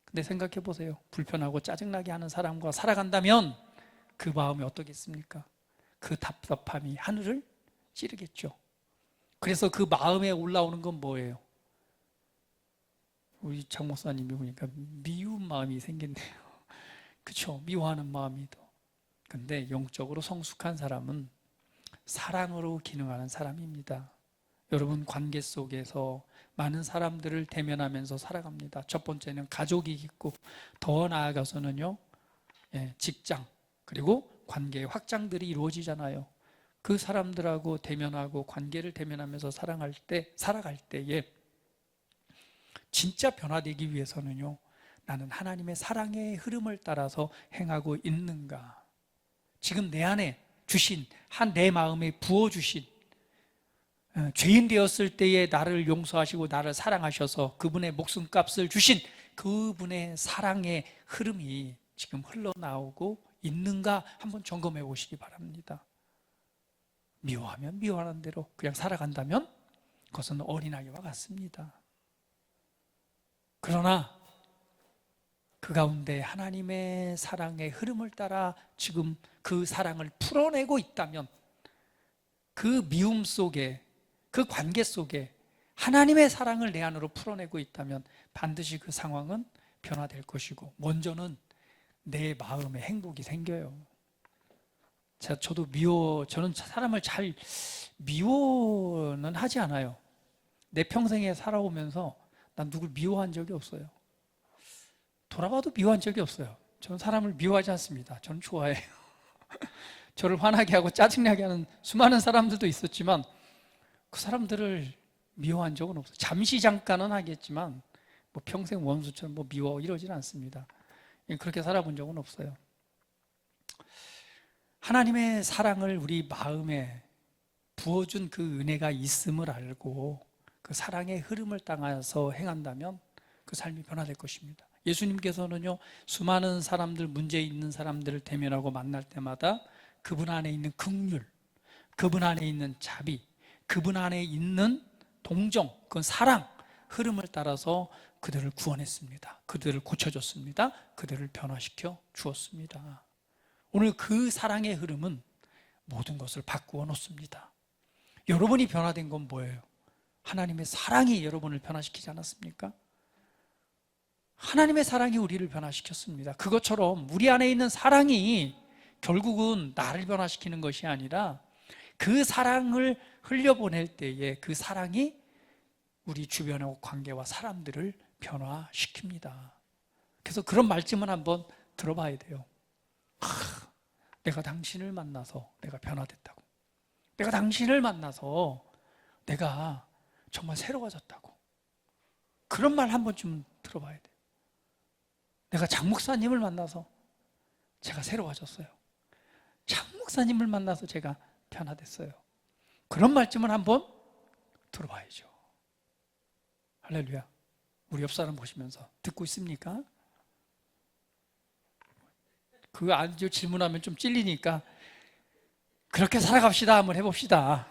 근데 생각해 보세요. 불편하고 짜증나게 하는 사람과 살아간다면 그 마음이 어떻겠습니까? 그 답답함이 하늘을 찌르겠죠. 그래서 그 마음에 올라오는 건 뭐예요? 우리 장 목사님이 보니까 미운 마음이 생긴대요. 그렇죠? 미워하는 마음이 더. 근데 영적으로 성숙한 사람은 사랑으로 기능하는 사람입니다. 여러분, 관계 속에서 많은 사람들을 대면하면서 살아갑니다. 첫 번째는 가족이 있고, 더 나아가서는요, 직장, 그리고 관계의 확장들이 이루어지잖아요. 그 사람들하고 대면하고 관계를 대면하면서 살아갈 때에 진짜 변화되기 위해서는요, 나는 하나님의 사랑의 흐름을 따라서 행하고 있는가? 지금 내 안에 주신, 내 마음에 부어주신, 죄인 되었을 때에 나를 용서하시고 나를 사랑하셔서 그분의 목숨값을 주신 그분의 사랑의 흐름이 지금 흘러나오고 있는가 한번 점검해 보시기 바랍니다. 미워하면 미워하는 대로 그냥 살아간다면 그것은 어린아이와 같습니다. 그러나 그 가운데 하나님의 사랑의 흐름을 따라 지금 그 사랑을 풀어내고 있다면, 그 미움 속에, 그 관계 속에 하나님의 사랑을 내 안으로 풀어내고 있다면 반드시 그 상황은 변화될 것이고, 먼저는 내 마음에 행복이 생겨요. 저는 사람을 잘 미워는 하지 않아요. 내 평생에 살아오면서 난 누굴 미워한 적이 없어요. 돌아봐도 미워한 적이 없어요. 저는 사람을 미워하지 않습니다. 저는 좋아해요. 저를 화나게 하고 짜증나게 하는 수많은 사람들도 있었지만 그 사람들을 미워한 적은 없어요. 잠깐은 하겠지만 뭐 평생 원수처럼 뭐 미워 이러지는 않습니다. 그렇게 살아본 적은 없어요. 하나님의 사랑을 우리 마음에 부어준 그 은혜가 있음을 알고 그 사랑의 흐름을 따라서 행한다면 그 삶이 변화될 것입니다. 예수님께서는요, 수많은 사람들, 문제 있는 사람들을 대면하고 만날 때마다 그분 안에 있는 긍휼, 그분 안에 있는 자비, 그분 안에 있는 동정, 그 사랑 흐름을 따라서 그들을 구원했습니다. 그들을 고쳐줬습니다. 그들을 변화시켜 주었습니다. 오늘 그 사랑의 흐름은 모든 것을 바꾸어 놓습니다. 여러분이 변화된 건 뭐예요? 하나님의 사랑이 여러분을 변화시키지 않았습니까? 하나님의 사랑이 우리를 변화시켰습니다. 그것처럼 우리 안에 있는 사랑이 결국은 나를 변화시키는 것이 아니라 그 사랑을 흘려보낼 때에 그 사랑이 우리 주변의 관계와 사람들을 변화시킵니다. 그래서 그런 말씀을 한번 들어봐야 돼요. 내가 당신을 만나서 내가 변화됐다고. 내가 당신을 만나서 내가 정말 새로워졌다고. 그런 말 한 번쯤 들어봐야 돼요. 내가 장 목사님을 만나서 제가 새로워졌어요. 장 목사님을 만나서 제가 변화됐어요. 그런 말씀을 한번 들어봐야죠. 할렐루야. 우리 옆 사람 보시면서 듣고 있습니까? 그거 아주 질문하면 좀 찔리니까 그렇게 살아갑시다 한번 해봅시다.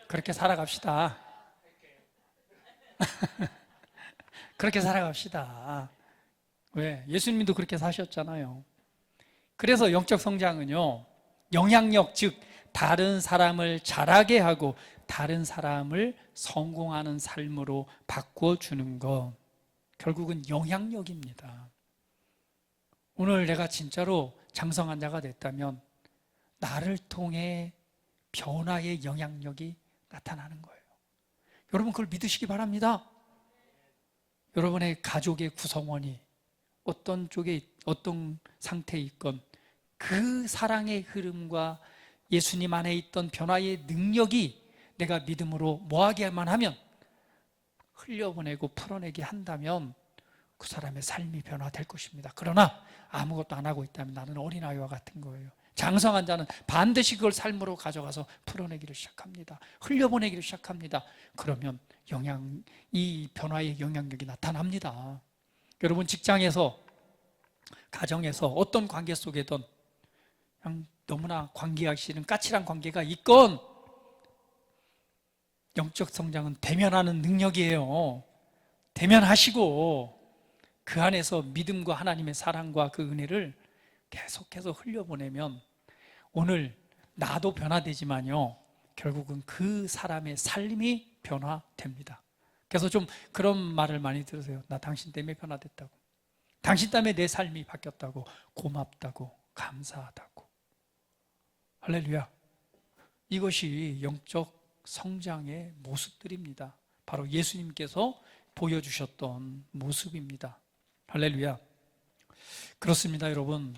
그렇게 살아갑시다. 그렇게 살아갑시다. 왜? 예수님도 그렇게 사셨잖아요. 그래서 영적 성장은요, 영향력, 즉 다른 사람을 잘하게 하고 다른 사람을 성공하는 삶으로 바꿔주는 것, 결국은 영향력입니다. 오늘 내가 진짜로 장성한 자가 됐다면 나를 통해 변화의 영향력이 나타나는 거예요. 여러분 그걸 믿으시기 바랍니다. 여러분의 가족의 구성원이 어떤 쪽에 어떤 상태에 있건 그 사랑의 흐름과 예수님 안에 있던 변화의 능력이 내가 믿음으로 뭐하게만 하면 흘려보내고 풀어내게 한다면 그 사람의 삶이 변화될 것입니다. 그러나 아무것도 안 하고 있다면 나는 어린아이와 같은 거예요. 장성한 자는 반드시 그걸 삶으로 가져가서 풀어내기를 시작합니다. 흘려보내기를 시작합니다. 그러면 이 변화의 영향력이 나타납니다. 여러분, 직장에서, 가정에서, 어떤 관계 속에든 그냥 너무나 관계하기 싫은 까칠한 관계가 있건, 영적 성장은 대면하는 능력이에요. 대면하시고 그 안에서 믿음과 하나님의 사랑과 그 은혜를 계속해서 흘려보내면 오늘 나도 변화되지만요, 결국은 그 사람의 삶이 변화됩니다. 그래서 좀 그런 말을 많이 들으세요. 나 당신 때문에 변화됐다고, 당신 때문에 내 삶이 바뀌었다고, 고맙다고, 감사하다고. 할렐루야. 이것이 영적 성장의 모습들입니다. 바로 예수님께서 보여주셨던 모습입니다. 할렐루야. 그렇습니다, 여러분.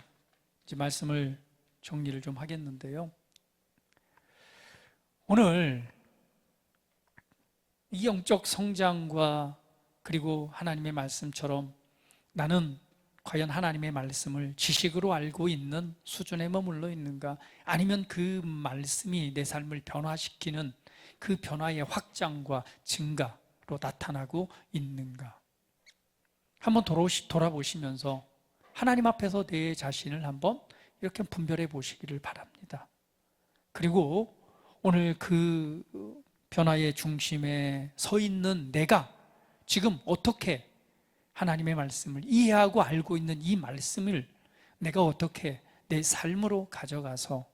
이제 말씀을 정리를 좀 하겠는데요, 오늘 이 영적 성장과 그리고 하나님의 말씀처럼 나는 과연 하나님의 말씀을 지식으로 알고 있는 수준에 머물러 있는가, 아니면 그 말씀이 내 삶을 변화시키는 그 변화의 확장과 증가로 나타나고 있는가, 한번 돌아보시면서 하나님 앞에서 내 자신을 한번 이렇게 분별해 보시기를 바랍니다. 그리고 오늘 그 변화의 중심에 서 있는 내가 지금 어떻게 하나님의 말씀을 이해하고 알고 있는 이 말씀을 내가 어떻게 내 삶으로 가져가서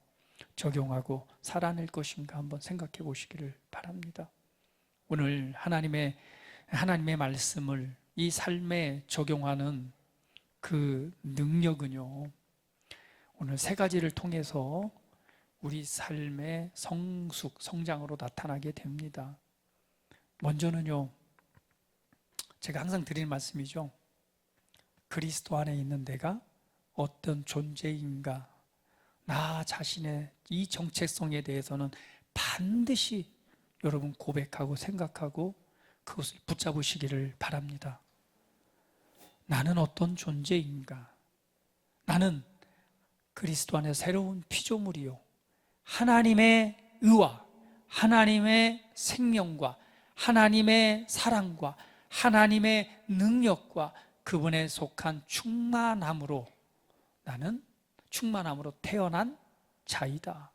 적용하고 살아낼 것인가 한번 생각해 보시기를 바랍니다. 오늘 하나님의 말씀을 이 삶에 적용하는 그 능력은요, 오늘 세 가지를 통해서 우리 삶의 성장으로 나타나게 됩니다. 먼저는요, 제가 항상 드리는 말씀이죠. 그리스도 안에 있는 내가 어떤 존재인가, 나 자신의 이 정체성에 대해서는 반드시 여러분 고백하고 생각하고 그것을 붙잡으시기를 바랍니다. 나는 어떤 존재인가? 나는 그리스도 안에 새로운 피조물이요, 하나님의 의와 하나님의 생명과 하나님의 사랑과 하나님의 능력과 그분에 속한 충만함으로, 나는 충만함으로 태어난 자이다.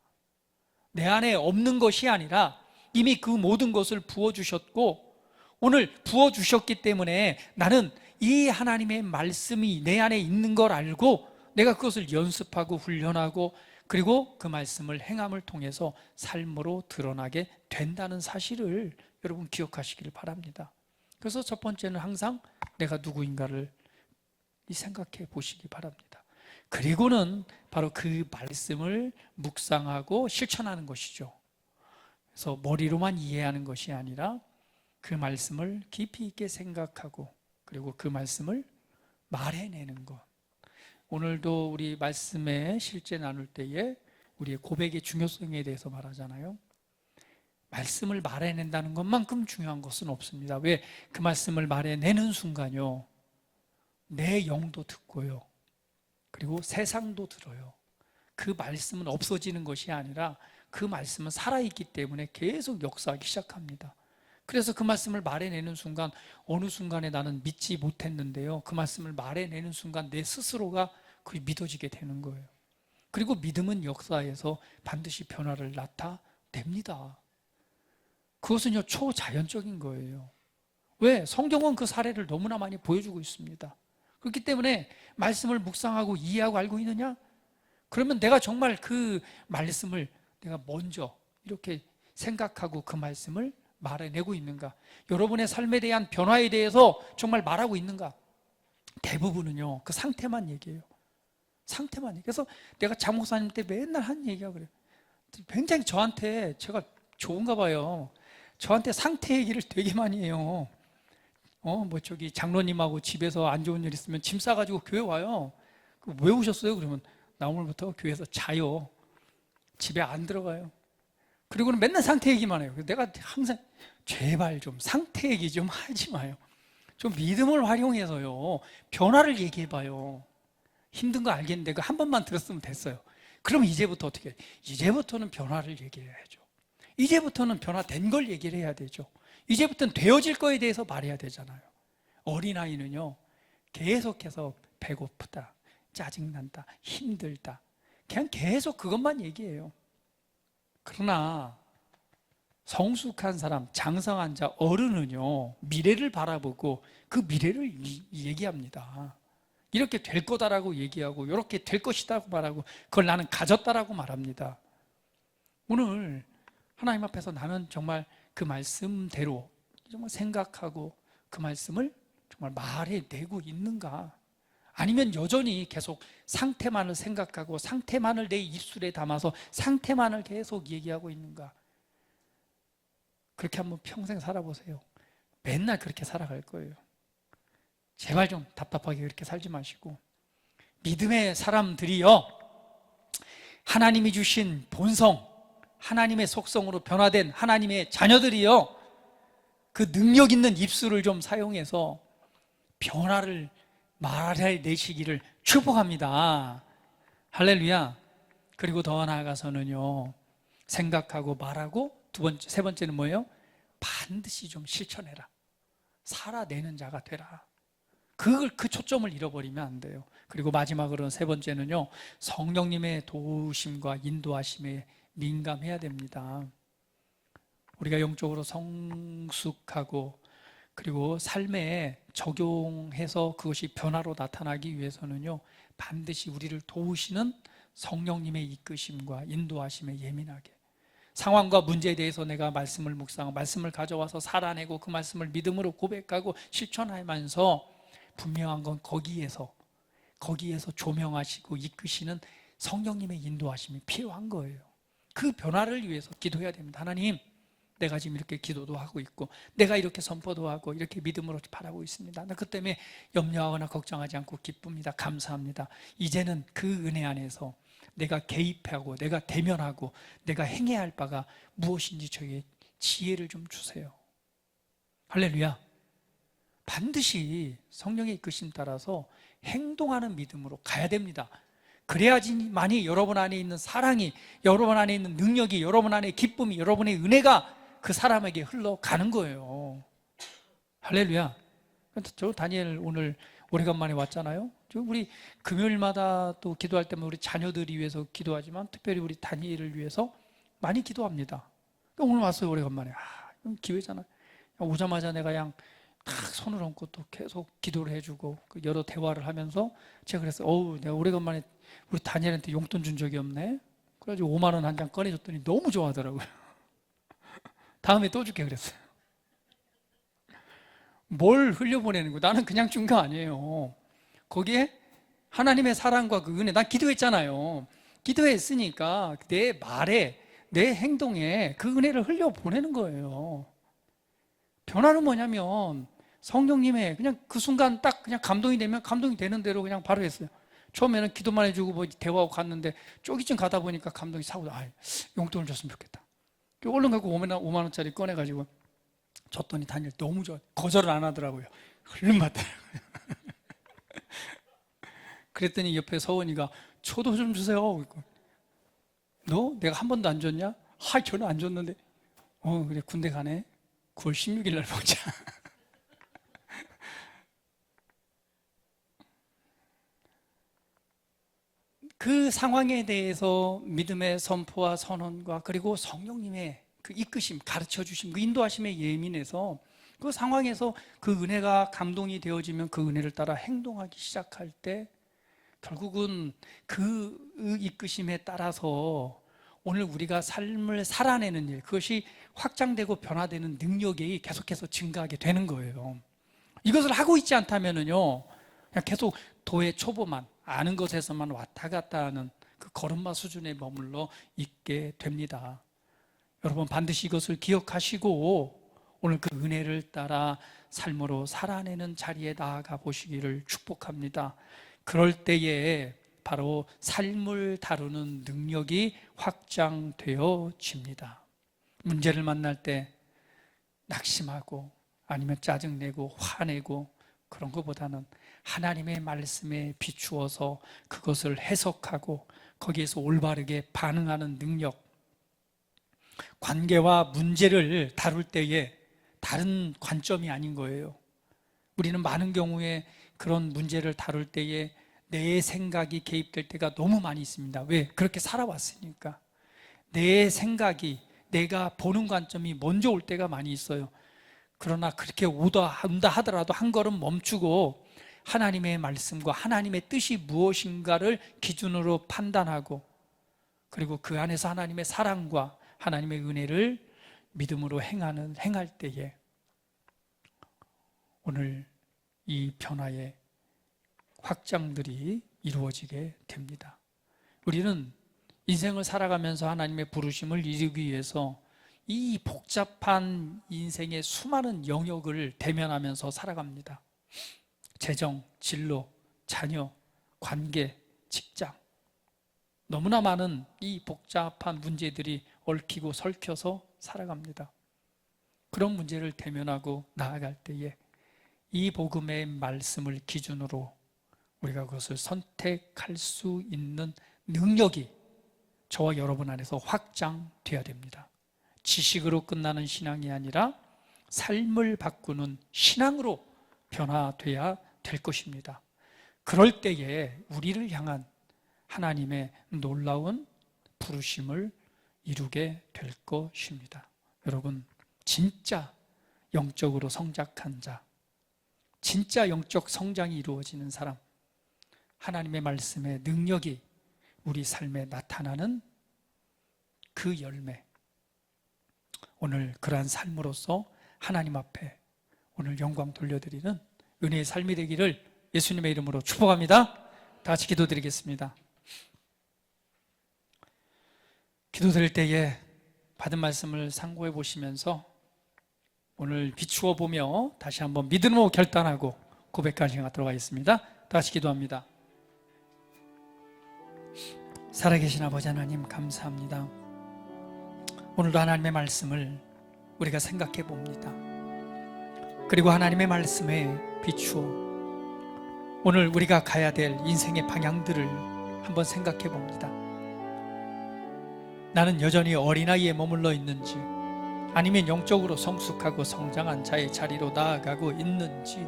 내 안에 없는 것이 아니라 이미 그 모든 것을 부어주셨고, 오늘 부어주셨기 때문에 나는 이 하나님의 말씀이 내 안에 있는 걸 알고 내가 그것을 연습하고 훈련하고 그리고 그 말씀을 행함을 통해서 삶으로 드러나게 된다는 사실을 여러분 기억하시기를 바랍니다. 그래서 첫 번째는 항상 내가 누구인가를 생각해 보시기 바랍니다. 그리고는 바로 그 말씀을 묵상하고 실천하는 것이죠. 그래서 머리로만 이해하는 것이 아니라 그 말씀을 깊이 있게 생각하고 그리고 그 말씀을 말해내는 것. 오늘도 우리 말씀에 실제 나눌 때에 우리의 고백의 중요성에 대해서 말하잖아요. 말씀을 말해낸다는 것만큼 중요한 것은 없습니다. 왜? 그 말씀을 말해내는 순간요, 내 영도 듣고요, 그리고 세상도 들어요. 그 말씀은 없어지는 것이 아니라 그 말씀은 살아있기 때문에 계속 역사하기 시작합니다. 그래서 그 말씀을 말해내는 순간, 어느 순간에 나는 믿지 못했는데요, 그 말씀을 말해내는 순간 내 스스로가 그게 믿어지게 되는 거예요. 그리고 믿음은 역사에서 반드시 변화를 나타냅니다. 그것은요, 초자연적인 거예요. 왜? 성경은 그 사례를 너무나 많이 보여주고 있습니다. 그렇기 때문에 말씀을 묵상하고 이해하고 알고 있느냐? 그러면 내가 정말 그 말씀을 내가 먼저 이렇게 생각하고 그 말씀을 말해내고 있는가? 여러분의 삶에 대한 변화에 대해서 정말 말하고 있는가? 대부분은요, 그 상태만 얘기해요. 상태만 얘기해요. 그래서 내가 장 목사님 때 맨날 한 얘기가 그래요. 굉장히 저한테, 제가 좋은가 봐요. 저한테 상태 얘기를 되게 많이 해요. 장로님하고 집에서 안 좋은 일 있으면 짐 싸가지고 교회 와요. 왜 오셨어요? 그러면 나 오늘부터 교회에서 자요. 집에 안 들어가요. 그리고는 맨날 상태 얘기만 해요. 내가 항상 제발 좀 상태 얘기 좀 하지 마요. 좀 믿음을 활용해서요, 변화를 얘기해봐요. 힘든 거 알겠는데 그 한 번만 들었으면 됐어요. 그럼 이제부터 어떻게 해요? 이제부터는 변화를 얘기해야죠. 이제부터는 변화된 걸 얘기를 해야 되죠. 이제부터는 되어질 거에 대해서 말해야 되잖아요. 어린아이는요, 계속해서 배고프다, 짜증난다, 힘들다, 그냥 계속 그것만 얘기해요. 그러나 성숙한 사람, 장성한 자, 어른은요, 미래를 바라보고 그 미래를 얘기합니다. 이렇게 될 거다라고 얘기하고, 이렇게 될 것이다고 말하고, 그걸 나는 가졌다라고 말합니다. 오늘 하나님 앞에서 나는 정말 그 말씀대로 정말 생각하고 그 말씀을 정말 말해내고 있는가? 아니면 여전히 계속 상태만을 생각하고 상태만을 내 입술에 담아서 상태만을 계속 얘기하고 있는가? 그렇게 한번 평생 살아보세요. 맨날 그렇게 살아갈 거예요. 제발 좀 답답하게 그렇게 살지 마시고, 믿음의 사람들이요, 하나님이 주신 본성, 하나님의 속성으로 변화된 하나님의 자녀들이요, 그 능력 있는 입술을 좀 사용해서 변화를 말해내시기를 축복합니다. 할렐루야. 그리고 더 나아가서는요, 생각하고 말하고 세 번째는 뭐예요? 반드시 좀 실천해라. 살아내는 자가 되라. 그 초점을 잃어버리면 안 돼요. 그리고 마지막으로는 세 번째는요, 성령님의 도우심과 인도하심에 민감해야 됩니다. 우리가 영적으로 성숙하고 그리고 삶에 적용해서 그것이 변화로 나타나기 위해서는요, 반드시 우리를 도우시는 성령님의 이끄심과 인도하심에 예민하게, 상황과 문제에 대해서 내가 말씀을 묵상하고 말씀을 가져와서 살아내고 그 말씀을 믿음으로 고백하고 실천하면서, 분명한 건 거기에서 조명하시고 이끄시는 성령님의 인도하심이 필요한 거예요. 그 변화를 위해서 기도해야 됩니다. 하나님, 내가 지금 이렇게 기도도 하고 있고 내가 이렇게 선포도 하고 이렇게 믿음으로 바라고 있습니다. 나 그 때문에 염려하거나 걱정하지 않고 기쁩니다. 감사합니다. 이제는 그 은혜 안에서 내가 개입하고 내가 대면하고 내가 행해야 할 바가 무엇인지 저에게 지혜를 좀 주세요. 할렐루야. 반드시 성령의 이끄심 따라서 행동하는 믿음으로 가야 됩니다. 그래야지만이 여러분 안에 있는 사랑이, 여러분 안에 있는 능력이, 여러분 안에 기쁨이, 여러분의 은혜가 그 사람에게 흘러가는 거예요. 할렐루야. 저 다니엘 오늘 오래간만에 왔잖아요. 우리 금요일마다 또 기도할 때면 우리 자녀들이 위해서 기도하지만 특별히 우리 다니엘을 위해서 많이 기도합니다. 오늘 왔어요. 오래간만에. 기회잖아. 오자마자 내가 그냥 딱 손을 얹고 또 계속 기도를 해주고 여러 대화를 하면서 제가 그랬어요. 내가 오래간만에 우리 다니엘한테 용돈 준 적이 없네. 그래가지고 5만 원 한 장 꺼내줬더니 너무 좋아하더라고요. 다음에 또 줄게 그랬어요. 뭘 흘려보내는 거야? 나는 그냥 준 거 아니에요. 거기에 하나님의 사랑과 그 은혜, 난 기도했잖아요. 기도했으니까 내 말에, 내 행동에 그 은혜를 흘려보내는 거예요. 변화는 뭐냐면 성령님의 그냥 그 순간 딱 그냥 감동이 되면 감동이 되는 대로 그냥 바로 했어요. 처음에는 기도만 해주고 뭐 대화하고 갔는데 쪼기쯤 가다 보니까 감동이 사고, 용돈을 줬으면 좋겠다. 얼른 갖고 5만 원짜리 꺼내가지고 줬더니 다니엘 너무 좋아. 거절을 안 하더라고요. 흘름 받더라고요. 그랬더니 옆에 서원이가 초도 좀 주세요. 너? 내가 한 번도 안 줬냐? 저는 안 줬는데. 그래, 군대 가네. 9월 16일 날 보자. 그 상황에 대해서 믿음의 선포와 선언과 그리고 성령님의 그 이끄심, 가르쳐 주심, 그 인도하심에 예민해서 그 상황에서 그 은혜가 감동이 되어지면 그 은혜를 따라 행동하기 시작할 때 결국은 그 이끄심에 따라서 오늘 우리가 삶을 살아내는 일, 그것이 확장되고 변화되는 능력이 계속해서 증가하게 되는 거예요. 이것을 하고 있지 않다면요, 그냥 계속 도의 초보만, 아는 것에서만 왔다 갔다 하는 그 걸음마 수준에 머물러 있게 됩니다. 여러분 반드시 이것을 기억하시고 오늘 그 은혜를 따라 삶으로 살아내는 자리에 나아가 보시기를 축복합니다. 그럴 때에 바로 삶을 다루는 능력이 확장되어집니다. 문제를 만날 때 낙심하고 아니면 짜증내고 화내고 그런 것보다는 하나님의 말씀에 비추어서 그것을 해석하고 거기에서 올바르게 반응하는 능력, 관계와 문제를 다룰 때에 다른 관점이 아닌 거예요. 우리는 많은 경우에 그런 문제를 다룰 때에 내 생각이 개입될 때가 너무 많이 있습니다. 왜? 그렇게 살아왔으니까. 내 생각이, 내가 보는 관점이 먼저 올 때가 많이 있어요. 그러나 그렇게 온다 하더라도 한 걸음 멈추고 하나님의 말씀과 하나님의 뜻이 무엇인가를 기준으로 판단하고, 그리고 그 안에서 하나님의 사랑과 하나님의 은혜를 믿음으로 행할 때에 오늘 이 변화의 확장들이 이루어지게 됩니다. 우리는 인생을 살아가면서 하나님의 부르심을 이루기 위해서 이 복잡한 인생의 수많은 영역을 대면하면서 살아갑니다. 재정, 진로, 자녀, 관계, 직장, 너무나 많은 이 복잡한 문제들이 얽히고 설켜서 살아갑니다. 그런 문제를 대면하고 나아갈 때에 이 복음의 말씀을 기준으로 우리가 그것을 선택할 수 있는 능력이 저와 여러분 안에서 확장되어야 됩니다. 지식으로 끝나는 신앙이 아니라 삶을 바꾸는 신앙으로 변화되어야 될 것입니다. 그럴 때에 우리를 향한 하나님의 놀라운 부르심을 이루게 될 것입니다. 여러분, 진짜 영적으로 성장한 자, 진짜 영적 성장이 이루어지는 사람, 하나님의 말씀의 능력이 우리 삶에 나타나는 그 열매, 오늘 그러한 삶으로서 하나님 앞에 오늘 영광 돌려드리는 은혜의 삶이 되기를 예수님의 이름으로 축복합니다. 다 같이 기도드리겠습니다. 기도드릴 때에 받은 말씀을 상고해 보시면서 오늘 비추어 보며 다시 한번 믿음으로 결단하고 고백하는 시간 갖도록 하겠습니다. 다 같이 기도합니다. 살아계신 아버지 하나님, 감사합니다. 오늘도 하나님의 말씀을 우리가 생각해 봅니다. 그리고 하나님의 말씀에 비추어 오늘 우리가 가야 될 인생의 방향들을 한번 생각해 봅니다. 나는 여전히 어린아이에 머물러 있는지, 아니면 영적으로 성숙하고 성장한 자의 자리로 나아가고 있는지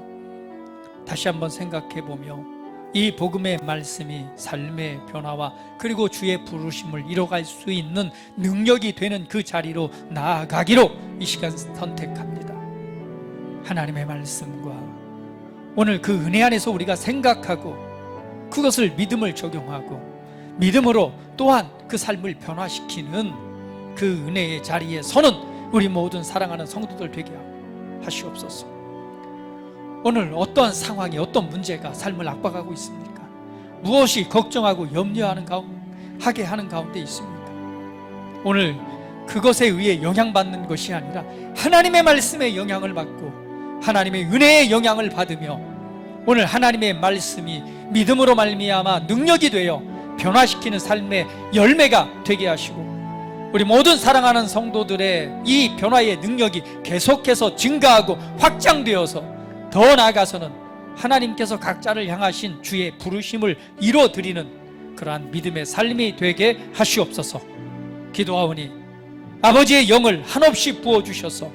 다시 한번 생각해 보며 이 복음의 말씀이 삶의 변화와 그리고 주의 부르심을 이뤄갈 수 있는 능력이 되는 그 자리로 나아가기로 이 시간 선택합니다. 하나님의 말씀과 오늘 그 은혜 안에서 우리가 생각하고 그것을 믿음을 적용하고 믿음으로 또한 그 삶을 변화시키는 그 은혜의 자리에 서는 우리 모든 사랑하는 성도들 되게 하시옵소서. 오늘 어떠한 상황이, 어떤 문제가 삶을 압박하고 있습니까? 무엇이 걱정하고 염려하는 하게 하는 가운데 있습니까? 오늘 그것에 의해 영향받는 것이 아니라 하나님의 말씀에 영향을 받고 하나님의 은혜의 영향을 받으며 오늘 하나님의 말씀이 믿음으로 말미암아 능력이 되어 변화시키는 삶의 열매가 되게 하시고 우리 모든 사랑하는 성도들의 이 변화의 능력이 계속해서 증가하고 확장되어서 더 나아가서는 하나님께서 각자를 향하신 주의 부르심을 이뤄드리는 그러한 믿음의 삶이 되게 하시옵소서. 기도하오니 아버지의 영을 한없이 부어주셔서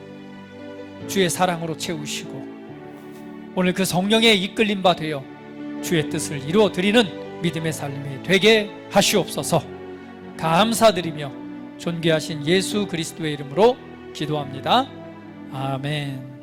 주의 사랑으로 채우시고 오늘 그 성령의 이끌림 바 되어 주의 뜻을 이루어드리는 믿음의 삶이 되게 하시옵소서. 감사드리며 존귀하신 예수 그리스도의 이름으로 기도합니다. 아멘.